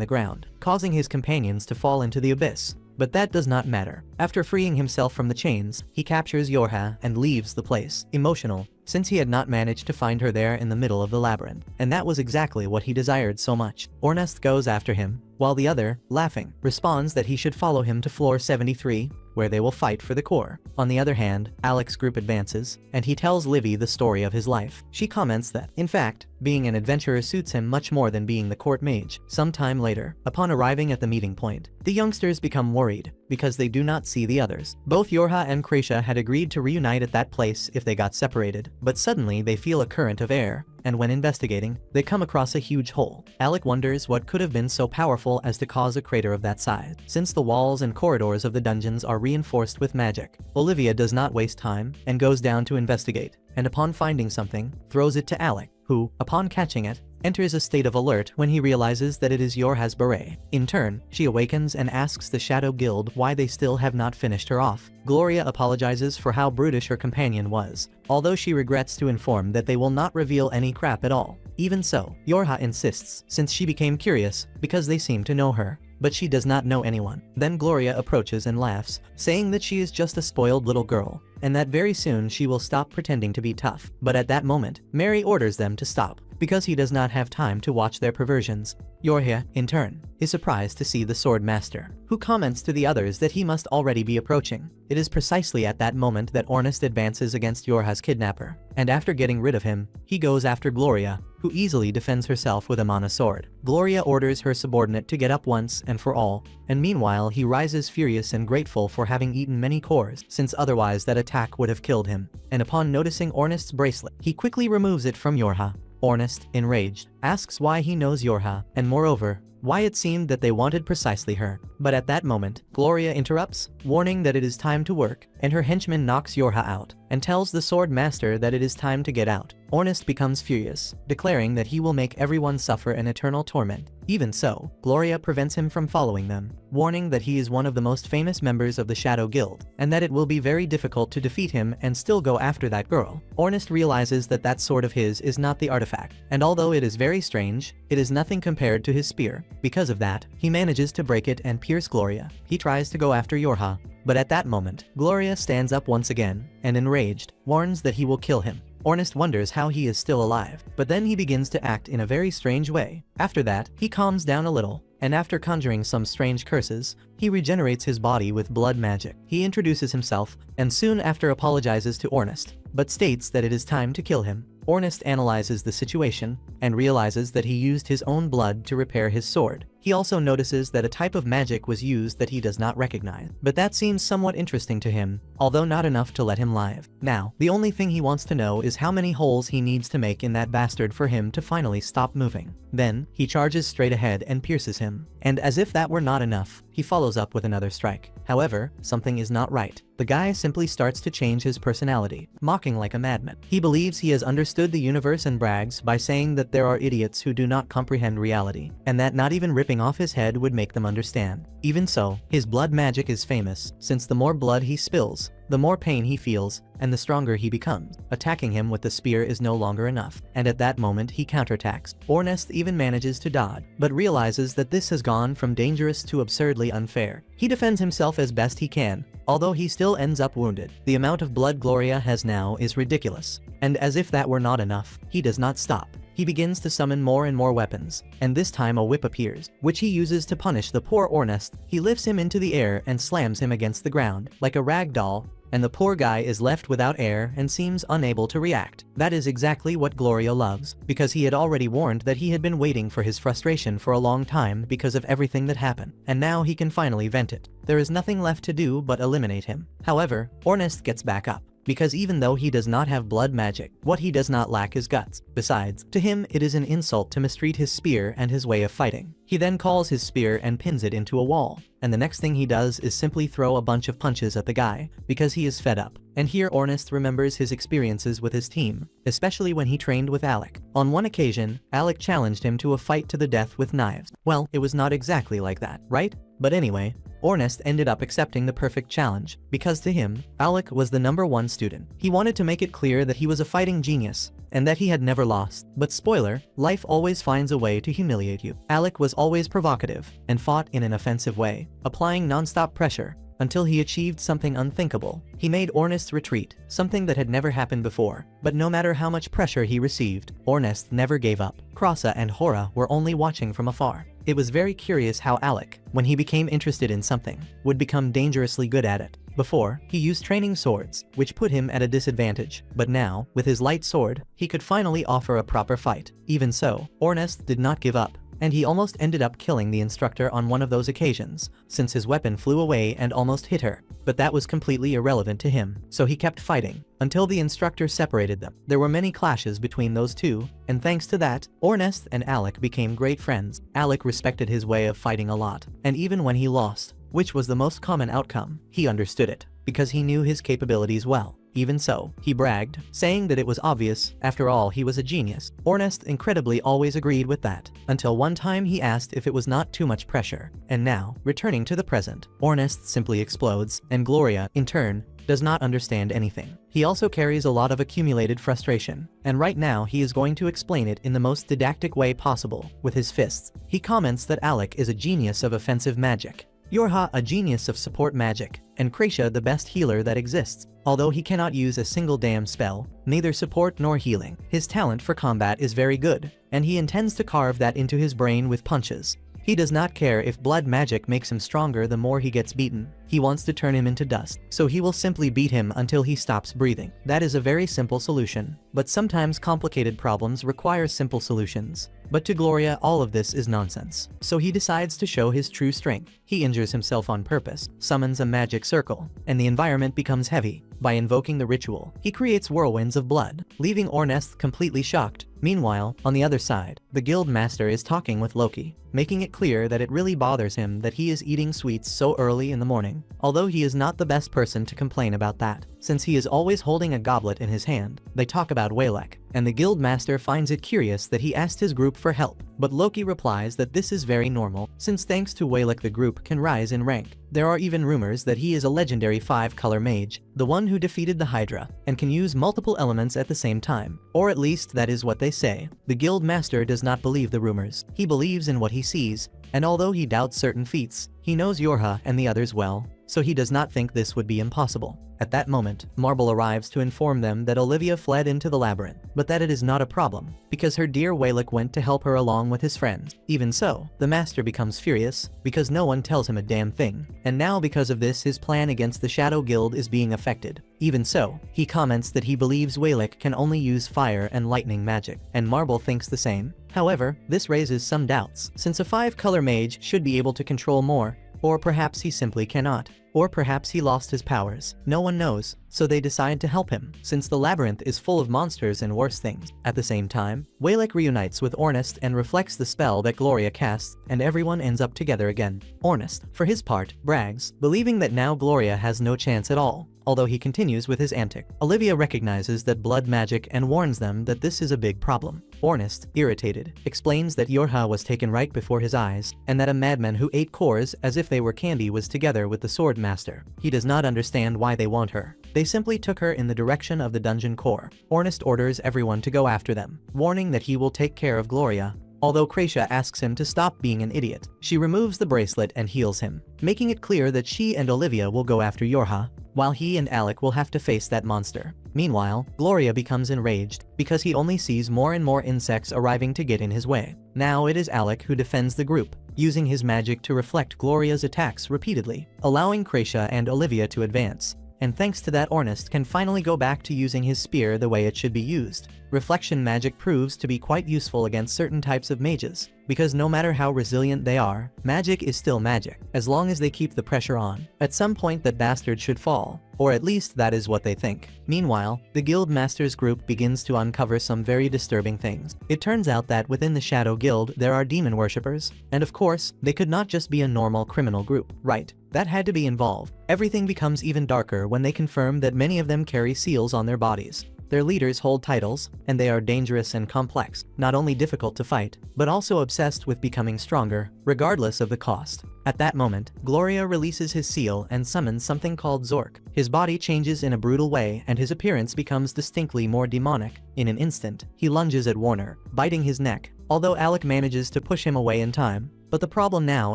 the ground, causing his companions to fall into the abyss. But that does not matter. After freeing himself from the chains, he captures Yorha and leaves the place, emotional, since he had not managed to find her there in the middle of the labyrinth. And that was exactly what he desired so much. Ornest goes after him, while the other, laughing, responds that he should follow him to floor 73, where they will fight for the core. On the other hand, Alec's group advances, and he tells Livy the story of his life. She comments that, in fact, being an adventurer suits him much more than being the court mage. Sometime later, upon arriving at the meeting point, the youngsters become worried, because they do not see the others. Both Yorha and Kracia had agreed to reunite at that place if they got separated, but suddenly they feel a current of air, and when investigating, they come across a huge hole. Alec wonders what could have been so powerful as to cause a crater of that size, since the walls and corridors of the dungeons are reinforced with magic. Olivia does not waste time, and goes down to investigate, and upon finding something, throws it to Alec, who, upon catching it, enters a state of alert when he realizes that it is Yorha's beret. In turn, she awakens and asks the Shadow Guild why they still have not finished her off. Gloria apologizes for how brutish her companion was, although she regrets to inform that they will not reveal any crap at all. Even so, Yorha insists, since she became curious, because they seem to know her. But she does not know anyone. Then Gloria approaches and laughs, saying that she is just a spoiled little girl, and that very soon she will stop pretending to be tough. But at that moment, Mary orders them to stop, because he does not have time to watch their perversions. Yorha, in turn, is surprised to see the Sword Master, who comments to the others that he must already be approaching. It is precisely at that moment that Ornest advances against Yorha's kidnapper, and after getting rid of him, he goes after Gloria, who easily defends herself with a mana sword. Gloria orders her subordinate to get up once and for all, and meanwhile he rises furious and grateful for having eaten many cores, since otherwise that attack would have killed him. And upon noticing Ornest's bracelet, he quickly removes it from Yorha. Ornest, enraged, asks why he knows Yorha, and moreover, why it seemed that they wanted precisely her. But at that moment, Gloria interrupts, warning that it is time to work, and her henchman knocks Yorha out, and tells the Sword Master that it is time to get out. Ornest becomes furious, declaring that he will make everyone suffer an eternal torment. Even so, Gloria prevents him from following them, warning that he is one of the most famous members of the Shadow Guild, and that it will be very difficult to defeat him and still go after that girl. Ornest realizes that that sword of his is not the artifact, and although it is very strange, it is nothing compared to his spear. Because of that, he manages to break it and pierce Gloria. He tries to go after Yorha, but at that moment, Gloria stands up once again, and enraged, warns that he will kill him. Ornest wonders how he is still alive, but then he begins to act in a very strange way. After that, he calms down a little, and after conjuring some strange curses, he regenerates his body with blood magic. He introduces himself, and soon after apologizes to Ornest, but states that it is time to kill him. Ornest analyzes the situation, and realizes that he used his own blood to repair his sword. He also notices that a type of magic was used that he does not recognize, but that seems somewhat interesting to him, although not enough to let him live. Now, the only thing he wants to know is how many holes he needs to make in that bastard for him to finally stop moving. Then, he charges straight ahead and pierces him, and as if that were not enough, he follows up with another strike. However, something is not right. The guy simply starts to change his personality, mocking like a madman. He believes he has understood the universe and brags by saying that there are idiots who do not comprehend reality, and that not even ripping off his head would make them understand. Even so, his blood magic is famous, since the more blood he spills, the more pain he feels, and the stronger he becomes. Attacking him with the spear is no longer enough, and at that moment he counterattacks. Ornest even manages to dodge, but realizes that this has gone from dangerous to absurdly unfair. He defends himself as best he can, although he still ends up wounded. The amount of blood Gloria has now is ridiculous, and as if that were not enough, he does not stop. He begins to summon more and more weapons, and this time a whip appears, which he uses to punish the poor Ornest. He lifts him into the air and slams him against the ground, like a rag doll, and the poor guy is left without air and seems unable to react. That is exactly what Gloria loves, because he had already warned that he had been waiting for his frustration for a long time because of everything that happened, and now he can finally vent it. There is nothing left to do but eliminate him. However, Ornest gets back up, because even though he does not have blood magic, what he does not lack is guts. Besides, to him it is an insult to mistreat his spear and his way of fighting. He then calls his spear and pins it into a wall, and the next thing he does is simply throw a bunch of punches at the guy, because he is fed up. And here Ornest remembers his experiences with his team, especially when he trained with Alec. On one occasion, Alec challenged him to a fight to the death with knives. Well, it was not exactly like that, right? But anyway, Ornest ended up accepting the perfect challenge, because to him, Alec was the #1 student. He wanted to make it clear that he was a fighting genius, and that he had never lost. But spoiler, life always finds a way to humiliate you. Alec was always provocative, and fought in an offensive way, applying non-stop pressure, until he achieved something unthinkable. He made Ornest retreat, something that had never happened before. But no matter how much pressure he received, Ornest never gave up. Krasa and Hora were only watching from afar. It was very curious how Alec, when he became interested in something, would become dangerously good at it. Before, he used training swords, which put him at a disadvantage, but now, with his light sword, he could finally offer a proper fight. Even so, Ornest did not give up, and he almost ended up killing the instructor on one of those occasions, since his weapon flew away and almost hit her. But that was completely irrelevant to him, so he kept fighting, until the instructor separated them. There were many clashes between those two, and thanks to that, Ornest and Alec became great friends. Alec respected his way of fighting a lot, and even when he lost, which was the most common outcome, he understood it, because he knew his capabilities well. Even so, he bragged, saying that it was obvious, after all he was a genius. Ornest incredibly always agreed with that, until one time he asked if it was not too much pressure. And now, returning to the present, Ornest simply explodes, and Gloria, in turn, does not understand anything. He also carries a lot of accumulated frustration, and right now he is going to explain it in the most didactic way possible, with his fists. He comments that Alec is a genius of offensive magic, Yorha a genius of support magic, and Krasia the best healer that exists. Although he cannot use a single damn spell, neither support nor healing, his talent for combat is very good, and he intends to carve that into his brain with punches. He does not care if blood magic makes him stronger the more he gets beaten. He wants to turn him into dust, so he will simply beat him until he stops breathing. That is a very simple solution, but sometimes complicated problems require simple solutions. But to Gloria all of this is nonsense. So he decides to show his true strength. He injures himself on purpose, summons a magic circle, and the environment becomes heavy. By invoking the ritual, he creates whirlwinds of blood, leaving Ornest completely shocked. Meanwhile, on the other side, the guild master is talking with Loki, making it clear that it really bothers him that he is eating sweets so early in the morning, although he is not the best person to complain about that, since he is always holding a goblet in his hand. They talk about Waylek, and the guild master finds it curious that he asked his group for help, but Loki replies that this is very normal, since thanks to Waylek the group can rise in rank. There are even rumors that he is a legendary 5-color mage, the one who defeated the Hydra, and can use multiple elements at the same time, or at least that is what they say. The guild master does not believe the rumors. He believes in what he sees, and although he doubts certain feats, he knows Yorha and the others well, so he does not think this would be impossible. At that moment, Marble arrives to inform them that Olivia fled into the labyrinth, but that it is not a problem, because her dear Waylick went to help her along with his friends. Even so, the master becomes furious, because no one tells him a damn thing, and now because of this his plan against the Shadow Guild is being affected. Even so, he comments that he believes Waylick can only use fire and lightning magic, and Marble thinks the same. However, this raises some doubts, since a 5-color mage should be able to control more, or perhaps he simply cannot. Or perhaps he lost his powers. No one knows, so they decide to help him, since the labyrinth is full of monsters and worse things. At the same time, Waylick reunites with Ornest and reflects the spell that Gloria casts, and everyone ends up together again. Ornest, for his part, brags, believing that now Gloria has no chance at all, although he continues with his antic. Olivia recognizes that blood magic and warns them that this is a big problem. Ornest, irritated, explains that Yorha was taken right before his eyes, and that a madman who ate cores as if they were candy was together with the sword master. He does not understand why they want her. They simply took her in the direction of the dungeon core. Ornest orders everyone to go after them, warning that he will take care of Gloria. Although Kracia asks him to stop being an idiot, she removes the bracelet and heals him, making it clear that she and Olivia will go after Yorha, while he and Alec will have to face that monster. Meanwhile, Gloria becomes enraged, because he only sees more and more insects arriving to get in his way. Now it is Alec who defends the group, using his magic to reflect Gloria's attacks repeatedly, allowing Kracia and Olivia to advance. And thanks to that, Ornest can finally go back to using his spear the way it should be used. Reflection magic proves to be quite useful against certain types of mages, because no matter how resilient they are, magic is still magic, as long as they keep the pressure on. At some point that bastard should fall, or at least that is what they think. Meanwhile, the Guild Masters group begins to uncover some very disturbing things. It turns out that within the Shadow Guild there are demon worshippers, and of course, they could not just be a normal criminal group, right? That had to be involved. Everything becomes even darker when they confirm that many of them carry seals on their bodies. Their leaders hold titles, and they are dangerous and complex, not only difficult to fight, but also obsessed with becoming stronger, regardless of the cost. At that moment, Gloria releases his seal and summons something called Zork. His body changes in a brutal way and his appearance becomes distinctly more demonic. In an instant, he lunges at Warner, biting his neck, although Alec manages to push him away in time. But the problem now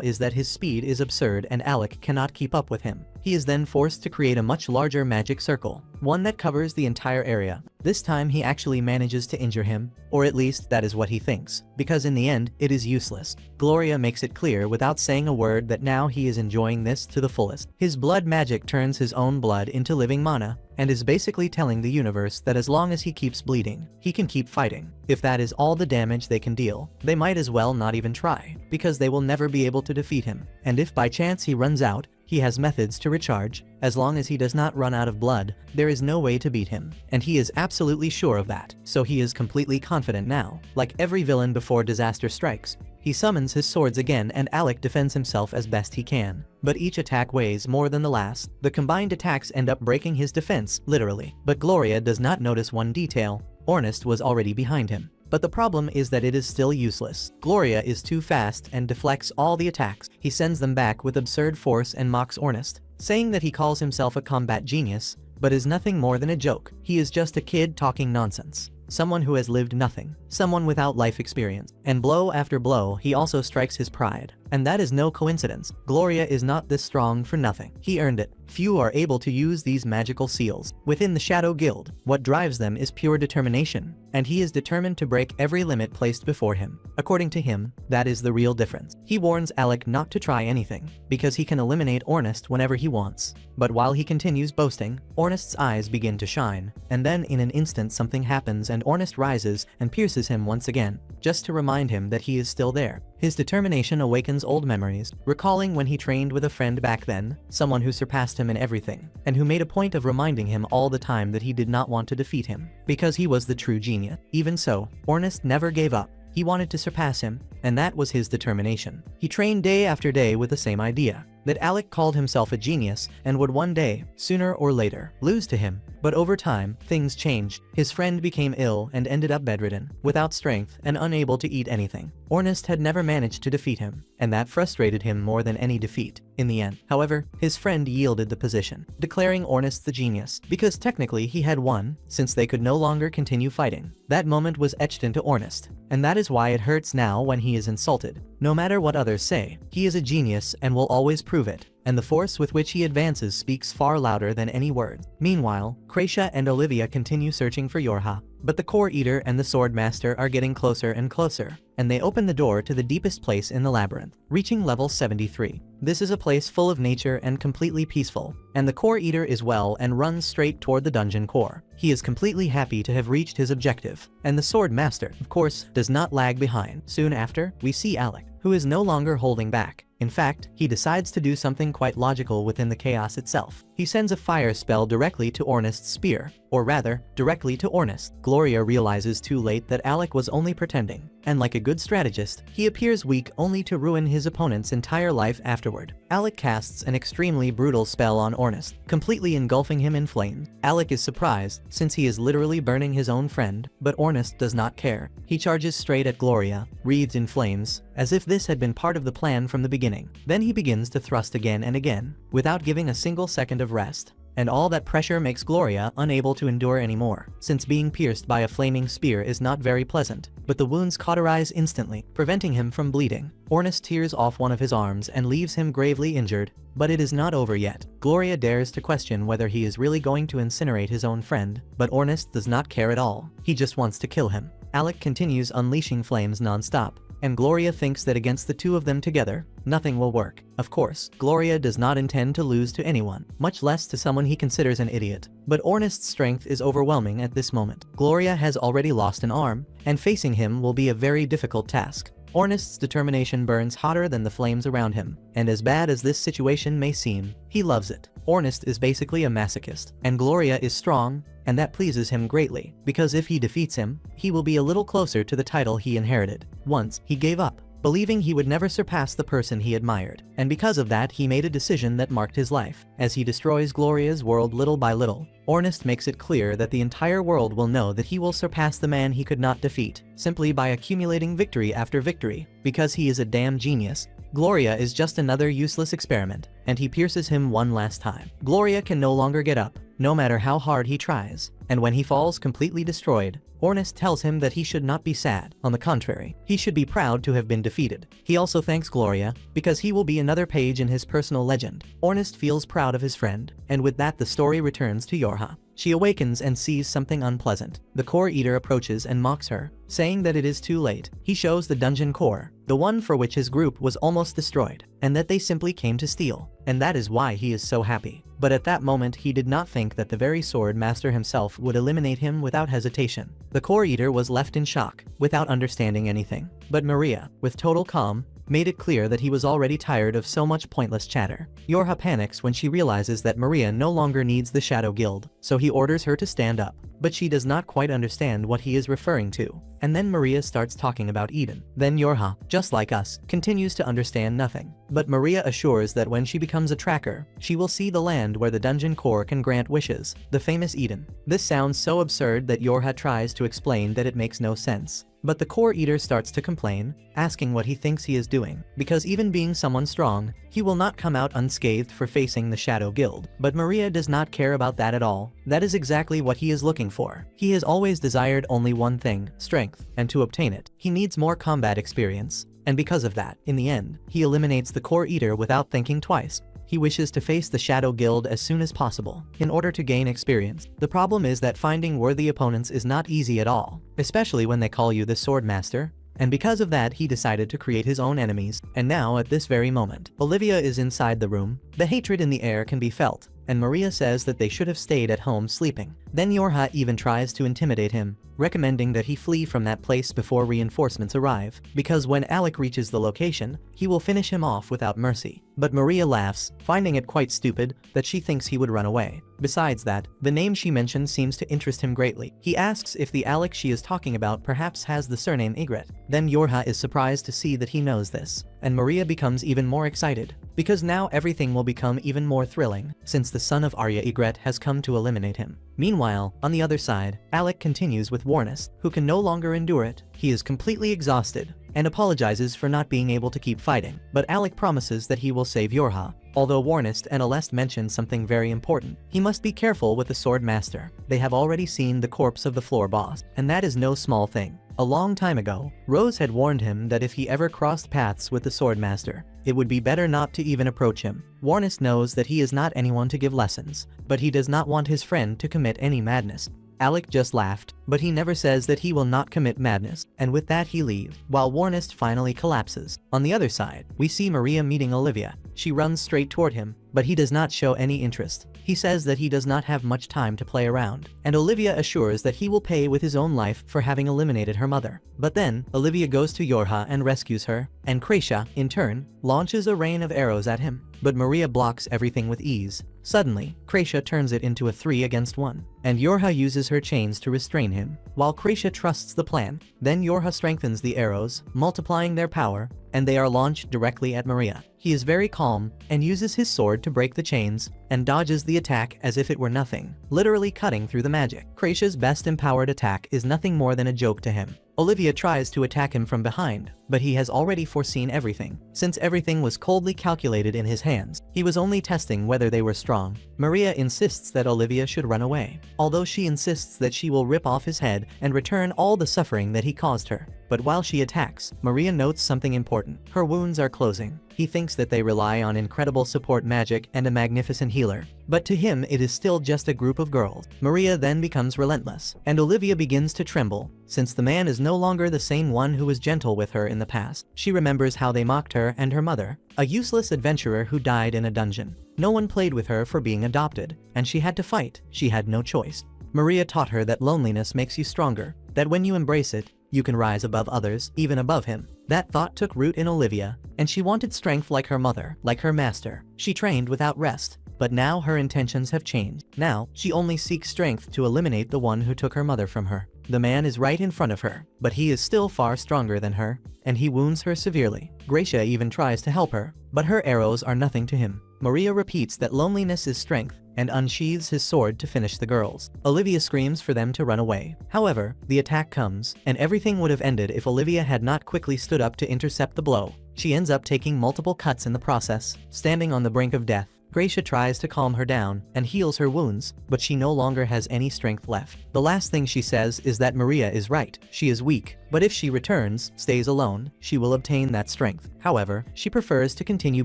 is that his speed is absurd and Alec cannot keep up with him. He is then forced to create a much larger magic circle, one that covers the entire area. This time he actually manages to injure him, or at least that is what he thinks, because in the end, it is useless. Gloria makes it clear without saying a word that now he is enjoying this to the fullest. His blood magic turns his own blood into living mana, and is basically telling the universe that as long as he keeps bleeding, he can keep fighting. If that is all the damage they can deal, they might as well not even try, because they will never be able to defeat him. And if by chance he runs out, he has methods to recharge. As long as he does not run out of blood, there is no way to beat him, and he is absolutely sure of that. So he is completely confident now. Like every villain before disaster strikes, he summons his swords again and Alec defends himself as best he can. But each attack weighs more than the last. The combined attacks end up breaking his defense, literally. But Gloria does not notice one detail. Ornest was already behind him. But the problem is that it is still useless. Gloria is too fast and deflects all the attacks. He sends them back with absurd force and mocks Ornest, saying that he calls himself a combat genius, but is nothing more than a joke. He is just a kid talking nonsense. Someone who has lived nothing. Someone without life experience. And blow after blow, he also strikes his pride. And that is no coincidence. Gloria is not this strong for nothing. He earned it. Few are able to use these magical seals. Within the Shadow Guild, what drives them is pure determination, and he is determined to break every limit placed before him. According to him, that is the real difference. He warns Alec not to try anything, because he can eliminate Ornest whenever he wants. But while he continues boasting, Ornest's eyes begin to shine, and then in an instant something happens and Ornest rises and pierces him once again, just to remind him that he is still there. His determination awakens old memories, recalling when he trained with a friend back then, someone who surpassed him in everything, and who made a point of reminding him all the time that he did not want to defeat him, because he was the true genius. Even so, Ornest never gave up. He wanted to surpass him, and that was his determination. He trained day after day with the same idea, that Alec called himself a genius and would one day, sooner or later, lose to him. But over time, things changed. His friend became ill and ended up bedridden, without strength and unable to eat anything. Ornest had never managed to defeat him, and that frustrated him more than any defeat. In the end, however, his friend yielded the position, declaring Ornest the genius, because technically he had won, since they could no longer continue fighting. That moment was etched into Ornest, and that is why it hurts now when he is insulted. No matter what others say, he is a genius and will always prove it. and the force with which he advances speaks far louder than any word. Meanwhile, Kracia and Olivia continue searching for Yorha, but the Core Eater and the Sword Master are getting closer and closer, and they open the door to the deepest place in the labyrinth, reaching level 73. This is a place full of nature and completely peaceful, and the Core Eater is well and runs straight toward the dungeon core. He is completely happy to have reached his objective, and the Sword Master, of course, does not lag behind. Soon after, we see Alec, who is no longer holding back. In fact, he decides to do something quite logical within the chaos itself. He sends a fire spell directly to Ornest's spear, or rather, directly to Ornest. Gloria realizes too late that Alec was only pretending, and like a good strategist, he appears weak only to ruin his opponent's entire life afterward. Alec casts an extremely brutal spell on Ornest, completely engulfing him in flames. Alec is surprised, since he is literally burning his own friend, but Ornest does not care. He charges straight at Gloria, wreathed in flames, as if this had been part of the plan from the beginning. Then he begins to thrust again and again, without giving a single second of rest. And all that pressure makes Gloria unable to endure anymore, since being pierced by a flaming spear is not very pleasant, but the wounds cauterize instantly, preventing him from bleeding. Ornest tears off one of his arms and leaves him gravely injured, but it is not over yet. Gloria dares to question whether he is really going to incinerate his own friend, but Ornest does not care at all. He just wants to kill him. Alec continues unleashing flames non-stop, and Gloria thinks that against the two of them together, nothing will work. Of course, Gloria does not intend to lose to anyone, much less to someone he considers an idiot. But Ornest's strength is overwhelming at this moment. Gloria has already lost an arm, and facing him will be a very difficult task. Ornest's determination burns hotter than the flames around him, and as bad as this situation may seem, he loves it. Ornest is basically a masochist, and Gloria is strong, and that pleases him greatly, because if he defeats him, he will be a little closer to the title he inherited. Once, he gave up, believing he would never surpass the person he admired, and because of that he made a decision that marked his life. As he destroys Gloria's world little by little, Ornest makes it clear that the entire world will know that he will surpass the man he could not defeat, simply by accumulating victory after victory, because he is a damn genius. Gloria is just another useless experiment, and he pierces him one last time. Gloria can no longer get up, no matter how hard he tries, and when he falls completely destroyed, Ornest tells him that he should not be sad. On the contrary, he should be proud to have been defeated. He also thanks Gloria, because he will be another page in his personal legend. Ornest feels proud of his friend, and with that the story returns to Yorha. She awakens and sees something unpleasant. The Core Eater approaches and mocks her, saying that it is too late. He shows the dungeon core, the one for which his group was almost destroyed, and that they simply came to steal. And that is why he is so happy. But at that moment he did not think that the very Sword Master himself would eliminate him without hesitation. The Core Eater was left in shock, without understanding anything. But Maria, with total calm, made it clear that he was already tired of so much pointless chatter. Yorha panics when she realizes that Maria no longer needs the Shadow Guild, so he orders her to stand up. But she does not quite understand what he is referring to. And then Maria starts talking about Eden. Then Yorha, just like us, continues to understand nothing. But Maria assures that when she becomes a tracker, she will see the land where the dungeon core can grant wishes, the famous Eden. This sounds so absurd that Yorha tries to explain that it makes no sense. But the Core Eater starts to complain, asking what he thinks he is doing, because even being someone strong, he will not come out unscathed for facing the Shadow Guild. But Maria does not care about that at all. That is exactly what he is looking for. He has always desired only one thing, strength, and to obtain it, he needs more combat experience. And because of that, in the end, he eliminates the Core Eater without thinking twice. He wishes to face the Shadow Guild as soon as possible, in order to gain experience. The problem is that finding worthy opponents is not easy at all, especially when they call you the Sword Master, and because of that he decided to create his own enemies. And now at this very moment, Olivia is inside the room. The hatred in the air can be felt, and Maria says that they should have stayed at home sleeping. Then Yorha even tries to intimidate him, recommending that he flee from that place before reinforcements arrive, because when Alec reaches the location, he will finish him off without mercy. But Maria laughs, finding it quite stupid that she thinks he would run away. Besides that, the name she mentioned seems to interest him greatly. He asks if the Alec she is talking about perhaps has the surname Ygritte. Then Yorha is surprised to see that he knows this, and Maria becomes even more excited, because now everything will become even more thrilling, since the son of Arya Ygritte has come to eliminate him. Meanwhile, on the other side, Alec continues with Warnest, who can no longer endure it. He is completely exhausted, and apologizes for not being able to keep fighting. But Alec promises that he will save Yorha, although Warnest and Alest mention something very important. He must be careful with the sword master. They have already seen the corpse of the floor boss, and that is no small thing. A long time ago, Rose had warned him that if he ever crossed paths with the swordmaster, it would be better not to even approach him. Warnest knows that he is not anyone to give lessons, but he does not want his friend to commit any madness. Alec just laughed, but he never says that he will not commit madness, and with that he leaves, while Warnest finally collapses. On the other side, we see Maria meeting Olivia. She runs straight toward him, but he does not show any interest. He says that he does not have much time to play around, and Olivia assures that he will pay with his own life for having eliminated her mother. But then, Olivia goes to Yorha and rescues her, and Krasia, in turn, launches a rain of arrows at him, but Maria blocks everything with ease. Suddenly, Krasia turns it into a 3-against-1, and Yorha uses her chains to restrain him, while Krasia trusts the plan. Then Yorha strengthens the arrows, multiplying their power, and they are launched directly at Maria. He is very calm, and uses his sword to break the chains, and dodges the attack as if it were nothing, literally cutting through the magic. Krasia's best empowered attack is nothing more than a joke to him. Olivia tries to attack him from behind, but he has already foreseen everything. Since everything was coldly calculated in his hands, he was only testing whether they were strong. Maria insists that Olivia should run away, although she insists that she will rip off his head and return all the suffering that he caused her. But while she attacks, Maria notes something important. Her wounds are closing. He thinks that they rely on incredible support magic and a magnificent healer, but to him it is still just a group of girls. Maria then becomes relentless, and Olivia begins to tremble, since the man is no longer the same one who was gentle with her in the past. She remembers how they mocked her and her mother, a useless adventurer who died in a dungeon. No one played with her for being adopted, and she had to fight. She had no choice. Maria taught her that loneliness makes you stronger, that when you embrace it, you can rise above others, even above him. That thought took root in Olivia, and she wanted strength like her mother, like her master. She trained without rest, but now her intentions have changed. Now, she only seeks strength to eliminate the one who took her mother from her. The man is right in front of her, but he is still far stronger than her, and he wounds her severely. Gracia even tries to help her, but her arrows are nothing to him. Maria repeats that loneliness is strength, and unsheathes his sword to finish the girls. Olivia screams for them to run away. However, the attack comes, and everything would have ended if Olivia had not quickly stood up to intercept the blow. She ends up taking multiple cuts in the process, standing on the brink of death. Gracia tries to calm her down and heals her wounds, but she no longer has any strength left. The last thing she says is that Maria is right. She is weak, but if she returns, stays alone, she will obtain that strength. However, she prefers to continue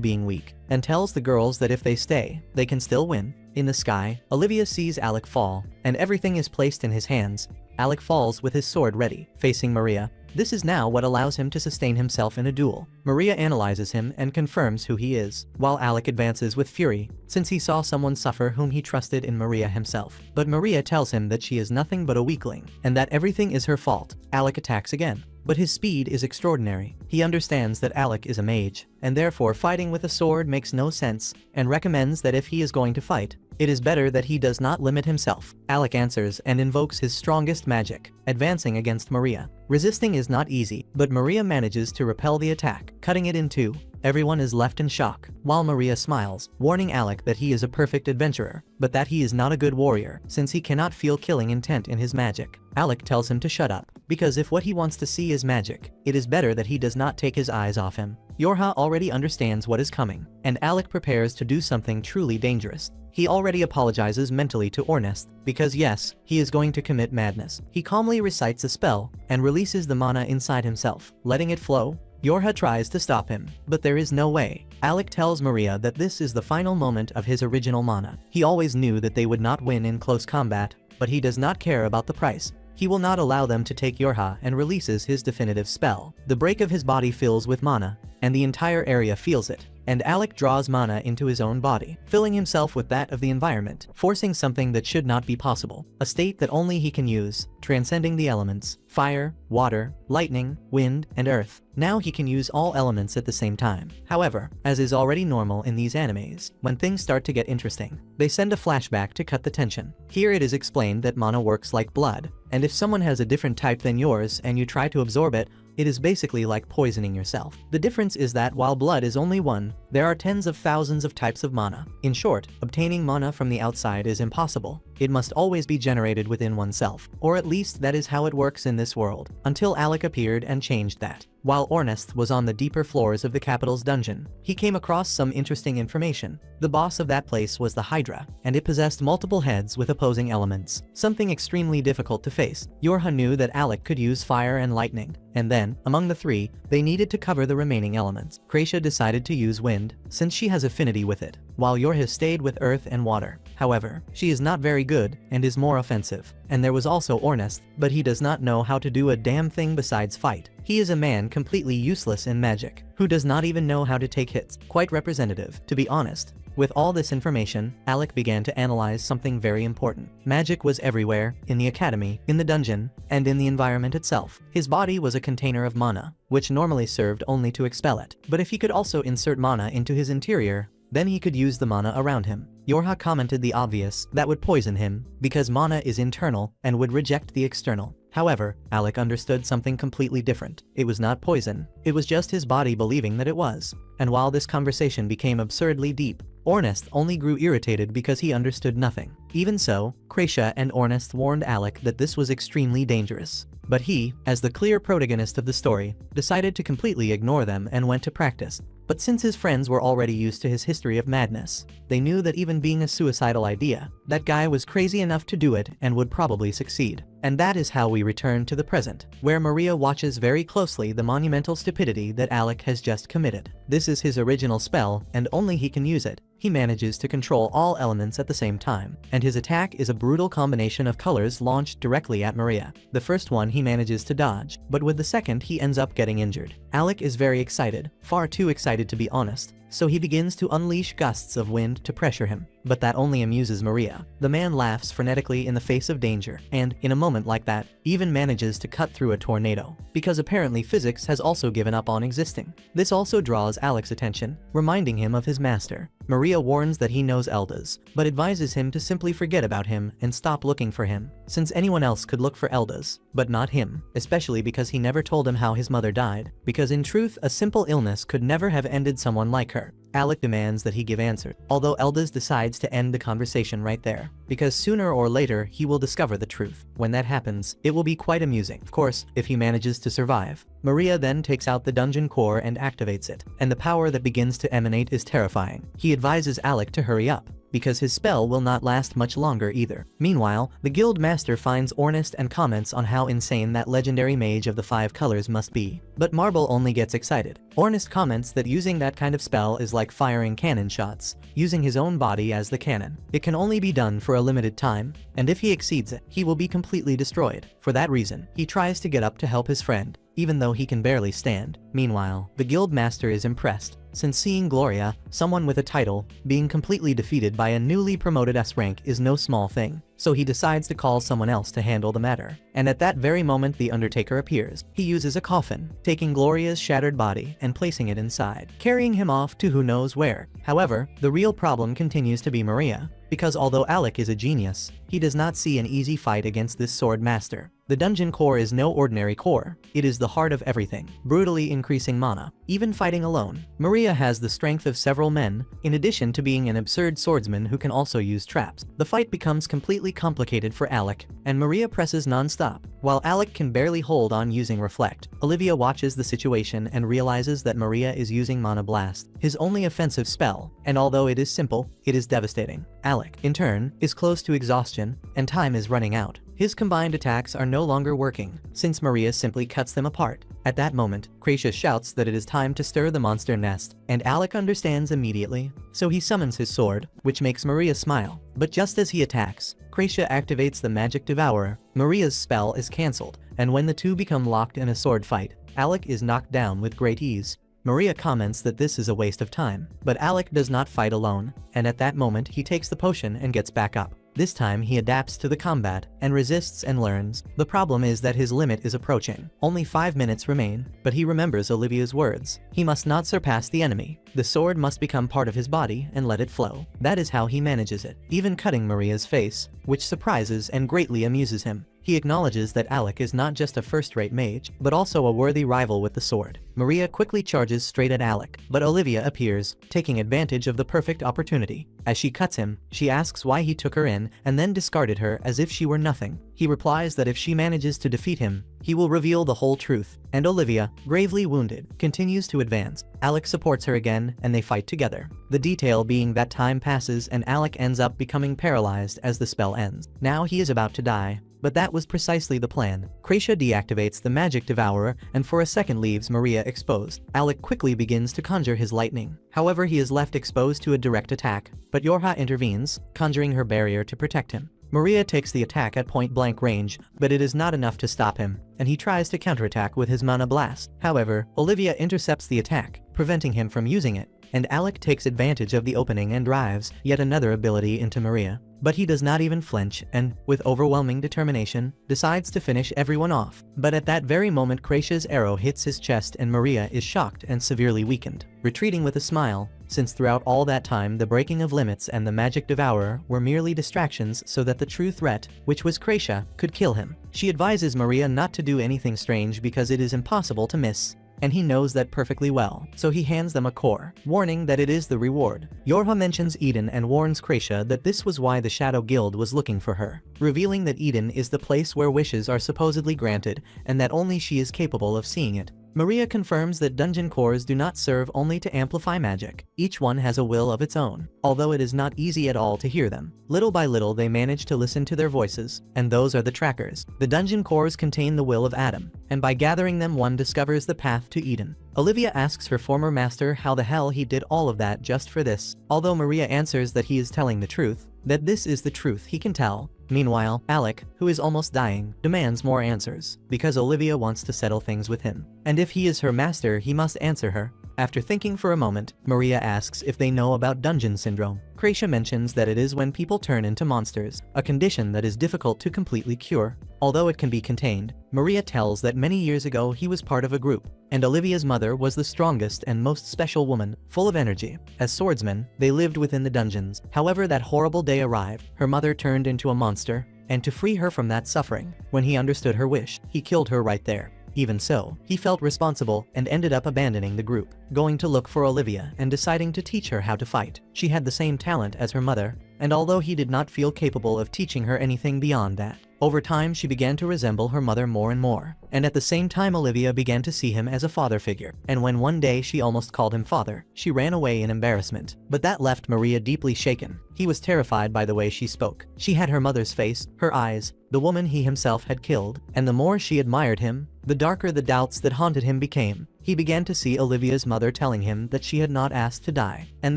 being weak, and tells the girls that if they stay, they can still win. In the sky, Olivia sees Alec fall, and everything is placed in his hands. Alec falls with his sword ready, facing Maria. This is now what allows him to sustain himself in a duel. Maria analyzes him and confirms who he is, while Alec advances with fury, since he saw someone suffer whom he trusted in Maria himself. But Maria tells him that she is nothing but a weakling, and that everything is her fault. Alec attacks again, but his speed is extraordinary. He understands that Alec is a mage, and therefore fighting with a sword makes no sense, and recommends that if he is going to fight, it is better that he does not limit himself. Alec answers and invokes his strongest magic, advancing against Maria. Resisting is not easy, but Maria manages to repel the attack, cutting it in two. Everyone is left in shock, while Maria smiles, warning Alec that he is a perfect adventurer, but that he is not a good warrior, since he cannot feel killing intent in his magic. Alec tells him to shut up, because if what he wants to see is magic, it is better that he does not take his eyes off him. Yorha already understands what is coming, and Alec prepares to do something truly dangerous. He already apologizes mentally to Ornest, because yes, he is going to commit madness. He calmly recites a spell, and releases the mana inside himself, letting it flow. Yorha tries to stop him, but there is no way. Alec tells Maria that this is the final moment of his original mana. He always knew that they would not win in close combat, but he does not care about the price. He will not allow them to take Yorha and releases his definitive spell. The break of his body fills with mana, and the entire area feels it. And Alec draws mana into his own body, filling himself with that of the environment, forcing something that should not be possible, a state that only he can use, transcending the elements, fire, water, lightning, wind, and earth. Now he can use all elements at the same time. However, as is already normal in these animes, when things start to get interesting, they send a flashback to cut the tension. Here it is explained that mana works like blood, and if someone has a different type than yours and you try to absorb it, it is basically like poisoning yourself. The difference is that while blood is only one, there are tens of thousands of types of mana. In short, obtaining mana from the outside is impossible. it must always be generated within oneself, or at least that is how it works in this world, until Alec appeared and changed that. While Ornest was on the deeper floors of the capital's dungeon, he came across some interesting information. The boss of that place was the Hydra, and it possessed multiple heads with opposing elements, something extremely difficult to face. Yorha knew that Alec could use fire and lightning, and then, among the three, they needed to cover the remaining elements. Kracia decided to use wind, since she has affinity with it, while Yorha stayed with earth and water. However, she is not very good, and is more offensive. And there was also Ornest, but he does not know how to do a damn thing besides fight. He is a man completely useless in magic, who does not even know how to take hits. Quite representative, to be honest. With all this information, Alec began to analyze something very important. Magic was everywhere, in the academy, in the dungeon, and in the environment itself. His body was a container of mana, which normally served only to expel it. But if he could also insert mana into his interior, then he could use the mana around him. Yorha commented the obvious, that would poison him, because mana is internal and would reject the external. However, Alec understood something completely different. It was not poison, it was just his body believing that it was. And while this conversation became absurdly deep, Ornest only grew irritated because he understood nothing. Even so, Kracia and Ornest warned Alec that this was extremely dangerous. But he, as the clear protagonist of the story, decided to completely ignore them and went to practice. But since his friends were already used to his history of madness, they knew that even being a suicidal idea, that guy was crazy enough to do it and would probably succeed. And that is how we return to the present, where Maria watches very closely the monumental stupidity that Alec has just committed. This is his original spell, and only he can use it. He manages to control all elements at the same time, and his attack is a brutal combination of colors launched directly at Maria. The first one he manages to dodge, but with the second he ends up getting injured. Alec is very excited, far too excited to be honest, so he begins to unleash gusts of wind to pressure him. But that only amuses Maria. The man laughs frenetically in the face of danger, and, in a moment like that, even manages to cut through a tornado, because apparently physics has also given up on existing. This also draws Alec's attention, reminding him of his master. Maria warns that he knows Eldas, but advises him to simply forget about him and stop looking for him, since anyone else could look for Eldas, but not him, especially because he never told him how his mother died, because in truth a simple illness could never have ended someone like her. Alec demands that he give answers, although Eldas decides to end the conversation right there, because sooner or later he will discover the truth. When that happens, it will be quite amusing, of course, if he manages to survive. Maria then takes out the dungeon core and activates it, and the power that begins to emanate is terrifying. He advises Alec to hurry up, because his spell will not last much longer either. Meanwhile, the guild master finds Ornest and comments on how insane that legendary mage of the 5 colors must be. But Marble only gets excited. Ornest comments that using that kind of spell is like firing cannon shots, using his own body as the cannon. It can only be done for a limited time, and if he exceeds it, he will be completely destroyed. For that reason, he tries to get up to help his friend, even though he can barely stand. Meanwhile, the guild master is impressed, since seeing Gloria, someone with a title, being completely defeated by a newly promoted S rank is no small thing. So he decides to call someone else to handle the matter. And at that very moment the Undertaker appears. He uses a coffin, taking Gloria's shattered body and placing it inside, carrying him off to who knows where. However, the real problem continues to be Maria, because although Alec is a genius, he does not see an easy fight against this sword master. The dungeon core is no ordinary core, it is the heart of everything, brutally increasing mana. Even fighting alone, Maria has the strength of several men, in addition to being an absurd swordsman who can also use traps. The fight becomes completely complicated for Alec, and Maria presses non-stop. While Alec can barely hold on using Reflect, Olivia watches the situation and realizes that Maria is using Mana Blast, his only offensive spell, and although it is simple, it is devastating. Alec, in turn, is close to exhaustion, and time is running out. His combined attacks are no longer working, since Maria simply cuts them apart. At that moment, Kracia shouts that it is time to stir the monster nest, and Alec understands immediately, so he summons his sword, which makes Maria smile. But just as he attacks, Kracia activates the Magic Devourer. Maria's spell is cancelled, and when the two become locked in a sword fight, Alec is knocked down with great ease. Maria comments that this is a waste of time, but Alec does not fight alone, and at that moment he takes the potion and gets back up. This time he adapts to the combat, and resists and learns. The problem is that his limit is approaching. Only 5 minutes remain, but he remembers Olivia's words. He must not surpass the enemy. The sword must become part of his body and let it flow. That is how he manages it, even cutting Maria's face, which surprises and greatly amuses him. He acknowledges that Alec is not just a first-rate mage, but also a worthy rival with the sword. Maria quickly charges straight at Alec, but Olivia appears, taking advantage of the perfect opportunity. As she cuts him, she asks why he took her in and then discarded her as if she were nothing. He replies that if she manages to defeat him, he will reveal the whole truth, and Olivia, gravely wounded, continues to advance. Alec supports her again, and they fight together. The detail being that time passes and Alec ends up becoming paralyzed as the spell ends. Now he is about to die. But that was precisely the plan. Kracia deactivates the magic devourer and for a second leaves Maria exposed. Alec quickly begins to conjure his lightning. However, he is left exposed to a direct attack, but Yorha intervenes, conjuring her barrier to protect him. Maria takes the attack at point-blank range, but it is not enough to stop him, and he tries to counterattack with his mana blast. However, Olivia intercepts the attack, preventing him from using it, and Alec takes advantage of the opening and drives yet another ability into Maria. But he does not even flinch and, with overwhelming determination, decides to finish everyone off. But at that very moment Kracia's arrow hits his chest and Maria is shocked and severely weakened, retreating with a smile, since throughout all that time the breaking of limits and the magic devourer were merely distractions so that the true threat, which was Kracia, could kill him. She advises Maria not to do anything strange because it is impossible to miss, and he knows that perfectly well, so he hands them a core, warning that it is the reward. Yorha mentions Eden and warns Kracia that this was why the Shadow Guild was looking for her, revealing that Eden is the place where wishes are supposedly granted and that only she is capable of seeing it. Maria confirms that dungeon cores do not serve only to amplify magic. Each one has a will of its own, although it is not easy at all to hear them. Little by little they manage to listen to their voices, and those are the trackers. The dungeon cores contain the will of Adam, and by gathering them one discovers the path to Eden. Olivia asks her former master how the hell he did all of that just for this, although Maria answers that he is telling the truth, that this is the truth he can tell. Meanwhile, Alec, who is almost dying, demands more answers, because Olivia wants to settle things with him. And if he is her master, he must answer her. After thinking for a moment, Maria asks if they know about dungeon syndrome. Kracia mentions that it is when people turn into monsters, a condition that is difficult to completely cure. Although it can be contained, Maria tells that many years ago he was part of a group, and Olivia's mother was the strongest and most special woman, full of energy. As swordsmen, they lived within the dungeons. However, that horrible day arrived. Her mother turned into a monster, and to free her from that suffering, when he understood her wish, he killed her right there. Even so, he felt responsible and ended up abandoning the group, going to look for Olivia and deciding to teach her how to fight. She had the same talent as her mother, and although he did not feel capable of teaching her anything beyond that, over time she began to resemble her mother more and more, and at the same time Olivia began to see him as a father figure. And when one day she almost called him father, she ran away in embarrassment. But that left Maria deeply shaken. He was terrified by the way she spoke. She had her mother's face, her eyes, the woman he himself had killed, and the more she admired him, the darker the doubts that haunted him became. He began to see Olivia's mother telling him that she had not asked to die, and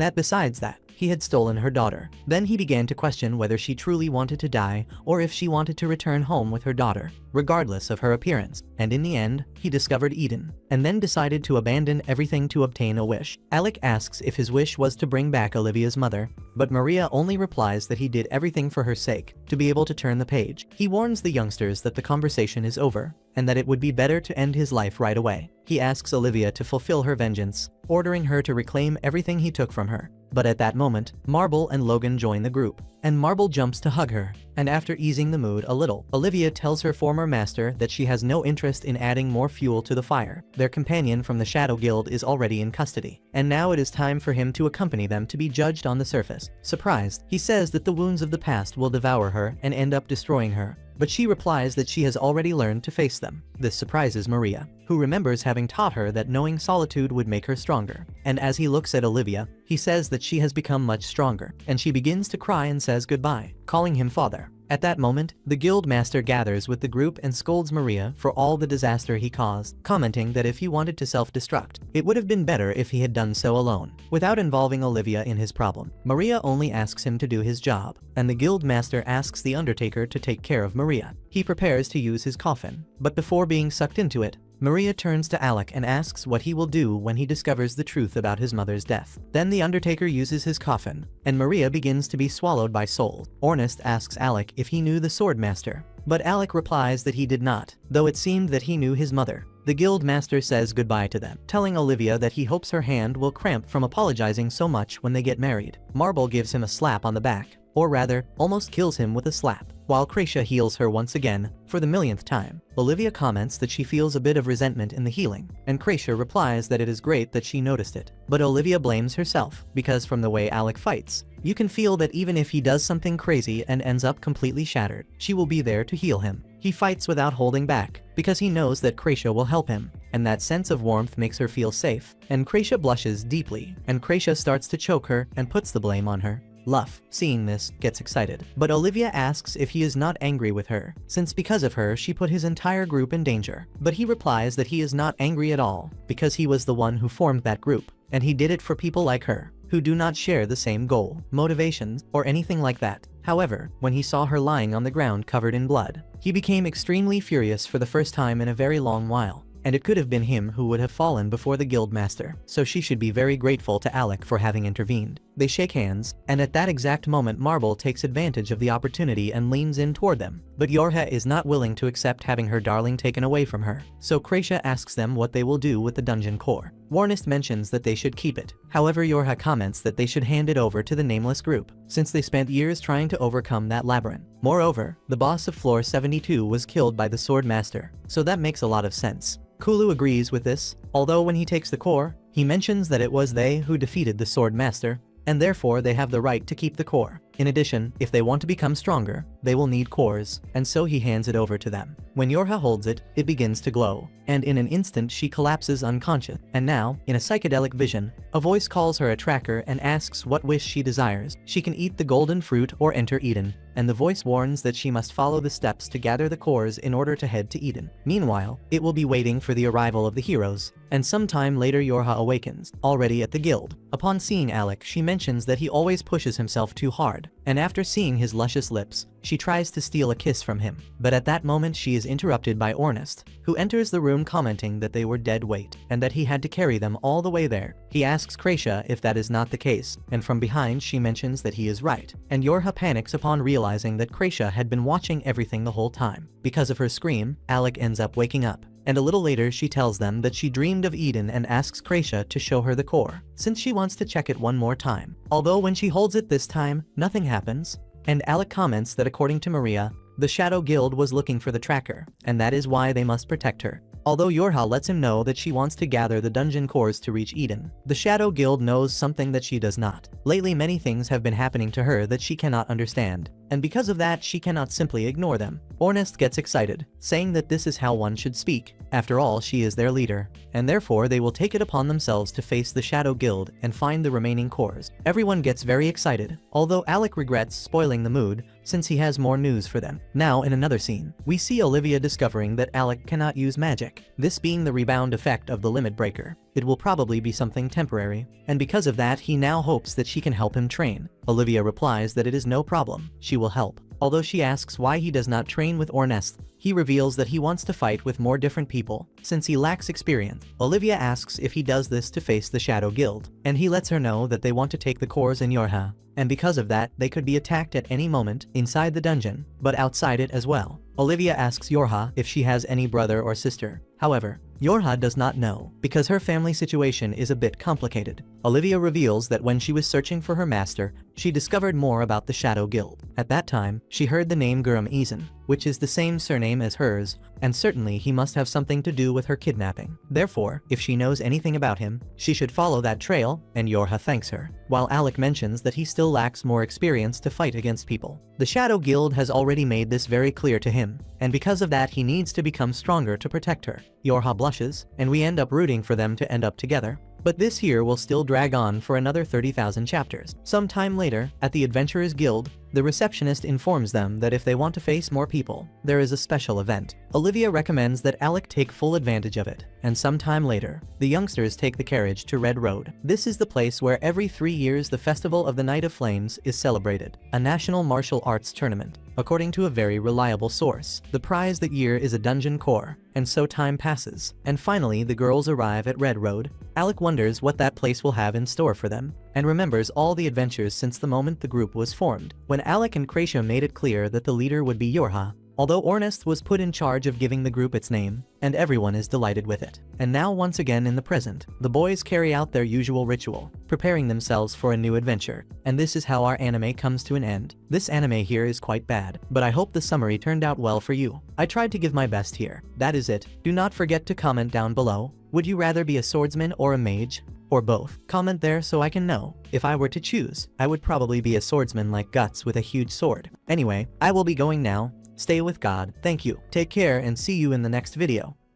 that besides that, he had stolen her daughter. Then he began to question whether she truly wanted to die or if she wanted to return home with her daughter, regardless of her appearance. And in the end, he discovered Eden, and then decided to abandon everything to obtain a wish. Alec asks if his wish was to bring back Olivia's mother, but Maria only replies that he did everything for her sake, to be able to turn the page. He warns the youngsters that the conversation is over, and that it would be better to end his life right away. He asks Olivia to fulfill her vengeance, ordering her to reclaim everything he took from her. But at that moment, Marble and Logan join the group, and Marble jumps to hug her, and after easing the mood a little, Olivia tells her former master that she has no interest in adding more fuel to the fire. Their companion from the Shadow Guild is already in custody, and now it is time for him to accompany them to be judged on the surface. Surprised, he says that the wounds of the past will devour her and end up destroying her, but she replies that she has already learned to face them. This surprises Maria, who remembers having taught her that knowing solitude would make her stronger. And as he looks at Olivia, he says that she has become much stronger, and she begins to cry and says goodbye, calling him father. At that moment, the guild master gathers with the group and scolds Maria for all the disaster he caused, commenting that if he wanted to self-destruct, it would have been better if he had done so alone, without involving Olivia in his problem. Maria only asks him to do his job, and the guild master asks the Undertaker to take care of Maria. He prepares to use his coffin, but before being sucked into it, Maria turns to Alec and asks what he will do when he discovers the truth about his mother's death. Then the Undertaker uses his coffin, and Maria begins to be swallowed by souls. Ornest asks Alec if he knew the Swordmaster, but Alec replies that he did not, though it seemed that he knew his mother. the guild master says goodbye to them, telling Olivia that he hopes her hand will cramp from apologizing so much when they get married. Marble gives him a slap on the back, or rather, almost kills him with a slap, while Kracia heals her once again, for the millionth time. Olivia comments that she feels a bit of resentment in the healing, and Kracia replies that it is great that she noticed it. But Olivia blames herself, because from the way Alec fights, you can feel that even if he does something crazy and ends up completely shattered, she will be there to heal him. He fights without holding back, because he knows that Kracia will help him, and that sense of warmth makes her feel safe, and Kracia blushes deeply, and Kracia starts to choke her and puts the blame on her. Luff, seeing this, gets excited, but Olivia asks if he is not angry with her, since because of her she put his entire group in danger. But he replies that he is not angry at all, because he was the one who formed that group, and he did it for people like her, who do not share the same goal, motivations, or anything like that. However, when he saw her lying on the ground covered in blood, he became extremely furious for the first time in a very long while. And it could have been him who would have fallen before the guildmaster, so she should be very grateful to Alec for having intervened. They shake hands, and at that exact moment Marble takes advantage of the opportunity and leans in toward them. But Yorha is not willing to accept having her darling taken away from her, so Kracia asks them what they will do with the dungeon core. Warnest mentions that they should keep it, however Yorha comments that they should hand it over to the nameless group, since they spent years trying to overcome that labyrinth. Moreover, the boss of floor 72 was killed by the sword master, so that makes a lot of sense. Kulu agrees with this, although when he takes the core, he mentions that it was they who defeated the sword master, and therefore they have the right to keep the core. In addition, if they want to become stronger, they will need cores, and so he hands it over to them. When Yorha holds it, it begins to glow, and in an instant she collapses unconscious. And now, in a psychedelic vision, a voice calls her a tracker and asks what wish she desires. She can eat the golden fruit or enter Eden, and the voice warns that she must follow the steps to gather the cores in order to head to Eden. Meanwhile, it will be waiting for the arrival of the heroes, and sometime later Yorha awakens, already at the guild. Upon seeing Alec, she mentions that he always pushes himself too hard, and after seeing his luscious lips, she tries to steal a kiss from him. But at that moment she is interrupted by Ornest, who enters the room commenting that they were dead weight, and that he had to carry them all the way there. He asks Kracia if that is not the case, and from behind she mentions that he is right, and Yorha panics upon realizing that Kracia had been watching everything the whole time. Because of her scream, Alec ends up waking up, and a little later she tells them that she dreamed of Eden and asks Kracia to show her the core, since she wants to check it one more time. Although when she holds it this time, nothing happens, and Alec comments that according to Maria, the Shadow Guild was looking for the tracker, and that is why they must protect her. Although Yorha lets him know that she wants to gather the dungeon cores to reach Eden, the Shadow Guild knows something that she does not. Lately many things have been happening to her that she cannot understand, and because of that she cannot simply ignore them. Ornest gets excited, saying that this is how one should speak. After all, she is their leader, and therefore they will take it upon themselves to face the Shadow Guild and find the remaining cores. Everyone gets very excited, although Alec regrets spoiling the mood, since he has more news for them. Now in another scene, we see Olivia discovering that Alec cannot use magic, this being the rebound effect of the limit breaker. It will probably be something temporary, and because of that he now hopes that she can help him train. Olivia replies that it is no problem, she will help. Although she asks why he does not train with Ornest, he reveals that he wants to fight with more different people, since he lacks experience. Olivia asks if he does this to face the Shadow Guild, and he lets her know that they want to take the cores in Yorha, and because of that they could be attacked at any moment inside the dungeon, but outside it as well. Olivia asks Yorha if she has any brother or sister. However, Yorha does not know, because her family situation is a bit complicated. Olivia reveals that when she was searching for her master, she discovered more about the Shadow Guild. At that time, she heard the name Guram Eason, which is the same surname as hers, and certainly he must have something to do with her kidnapping. Therefore, if she knows anything about him, she should follow that trail, and Yorha thanks her. While Alec mentions that he still lacks more experience to fight against people. The Shadow Guild has already made this very clear to him, and because of that he needs to become stronger to protect her. Yorha blushes, and we end up rooting for them to end up together. But this here will still drag on for another 30,000 chapters. Sometime later, at the Adventurers Guild, the receptionist informs them that if they want to face more people, there is a special event. Olivia recommends that Alec take full advantage of it, and sometime later, the youngsters take the carriage to Red Road. This is the place where every 3 years the Festival of the Night of Flames is celebrated, a national martial arts tournament. According to a very reliable source, the prize that year is a dungeon core, and so time passes, and finally the girls arrive at Red Road. Alec wonders what that place will have in store for them, and remembers all the adventures since the moment the group was formed. When Alec and Kracia made it clear that the leader would be Yorha, although Ornest was put in charge of giving the group its name, and everyone is delighted with it. And now once again in the present, the boys carry out their usual ritual, preparing themselves for a new adventure. And this is how our anime comes to an end. This anime here is quite bad, but I hope the summary turned out well for you. I tried to give my best here. That is it. Do not forget to comment down below. Would you rather be a swordsman or a mage? Or both? Comment there so I can know. If I were to choose, I would probably be a swordsman like Guts with a huge sword. Anyway, I will be going now. Stay with God. Thank you. Take care and see you in the next video.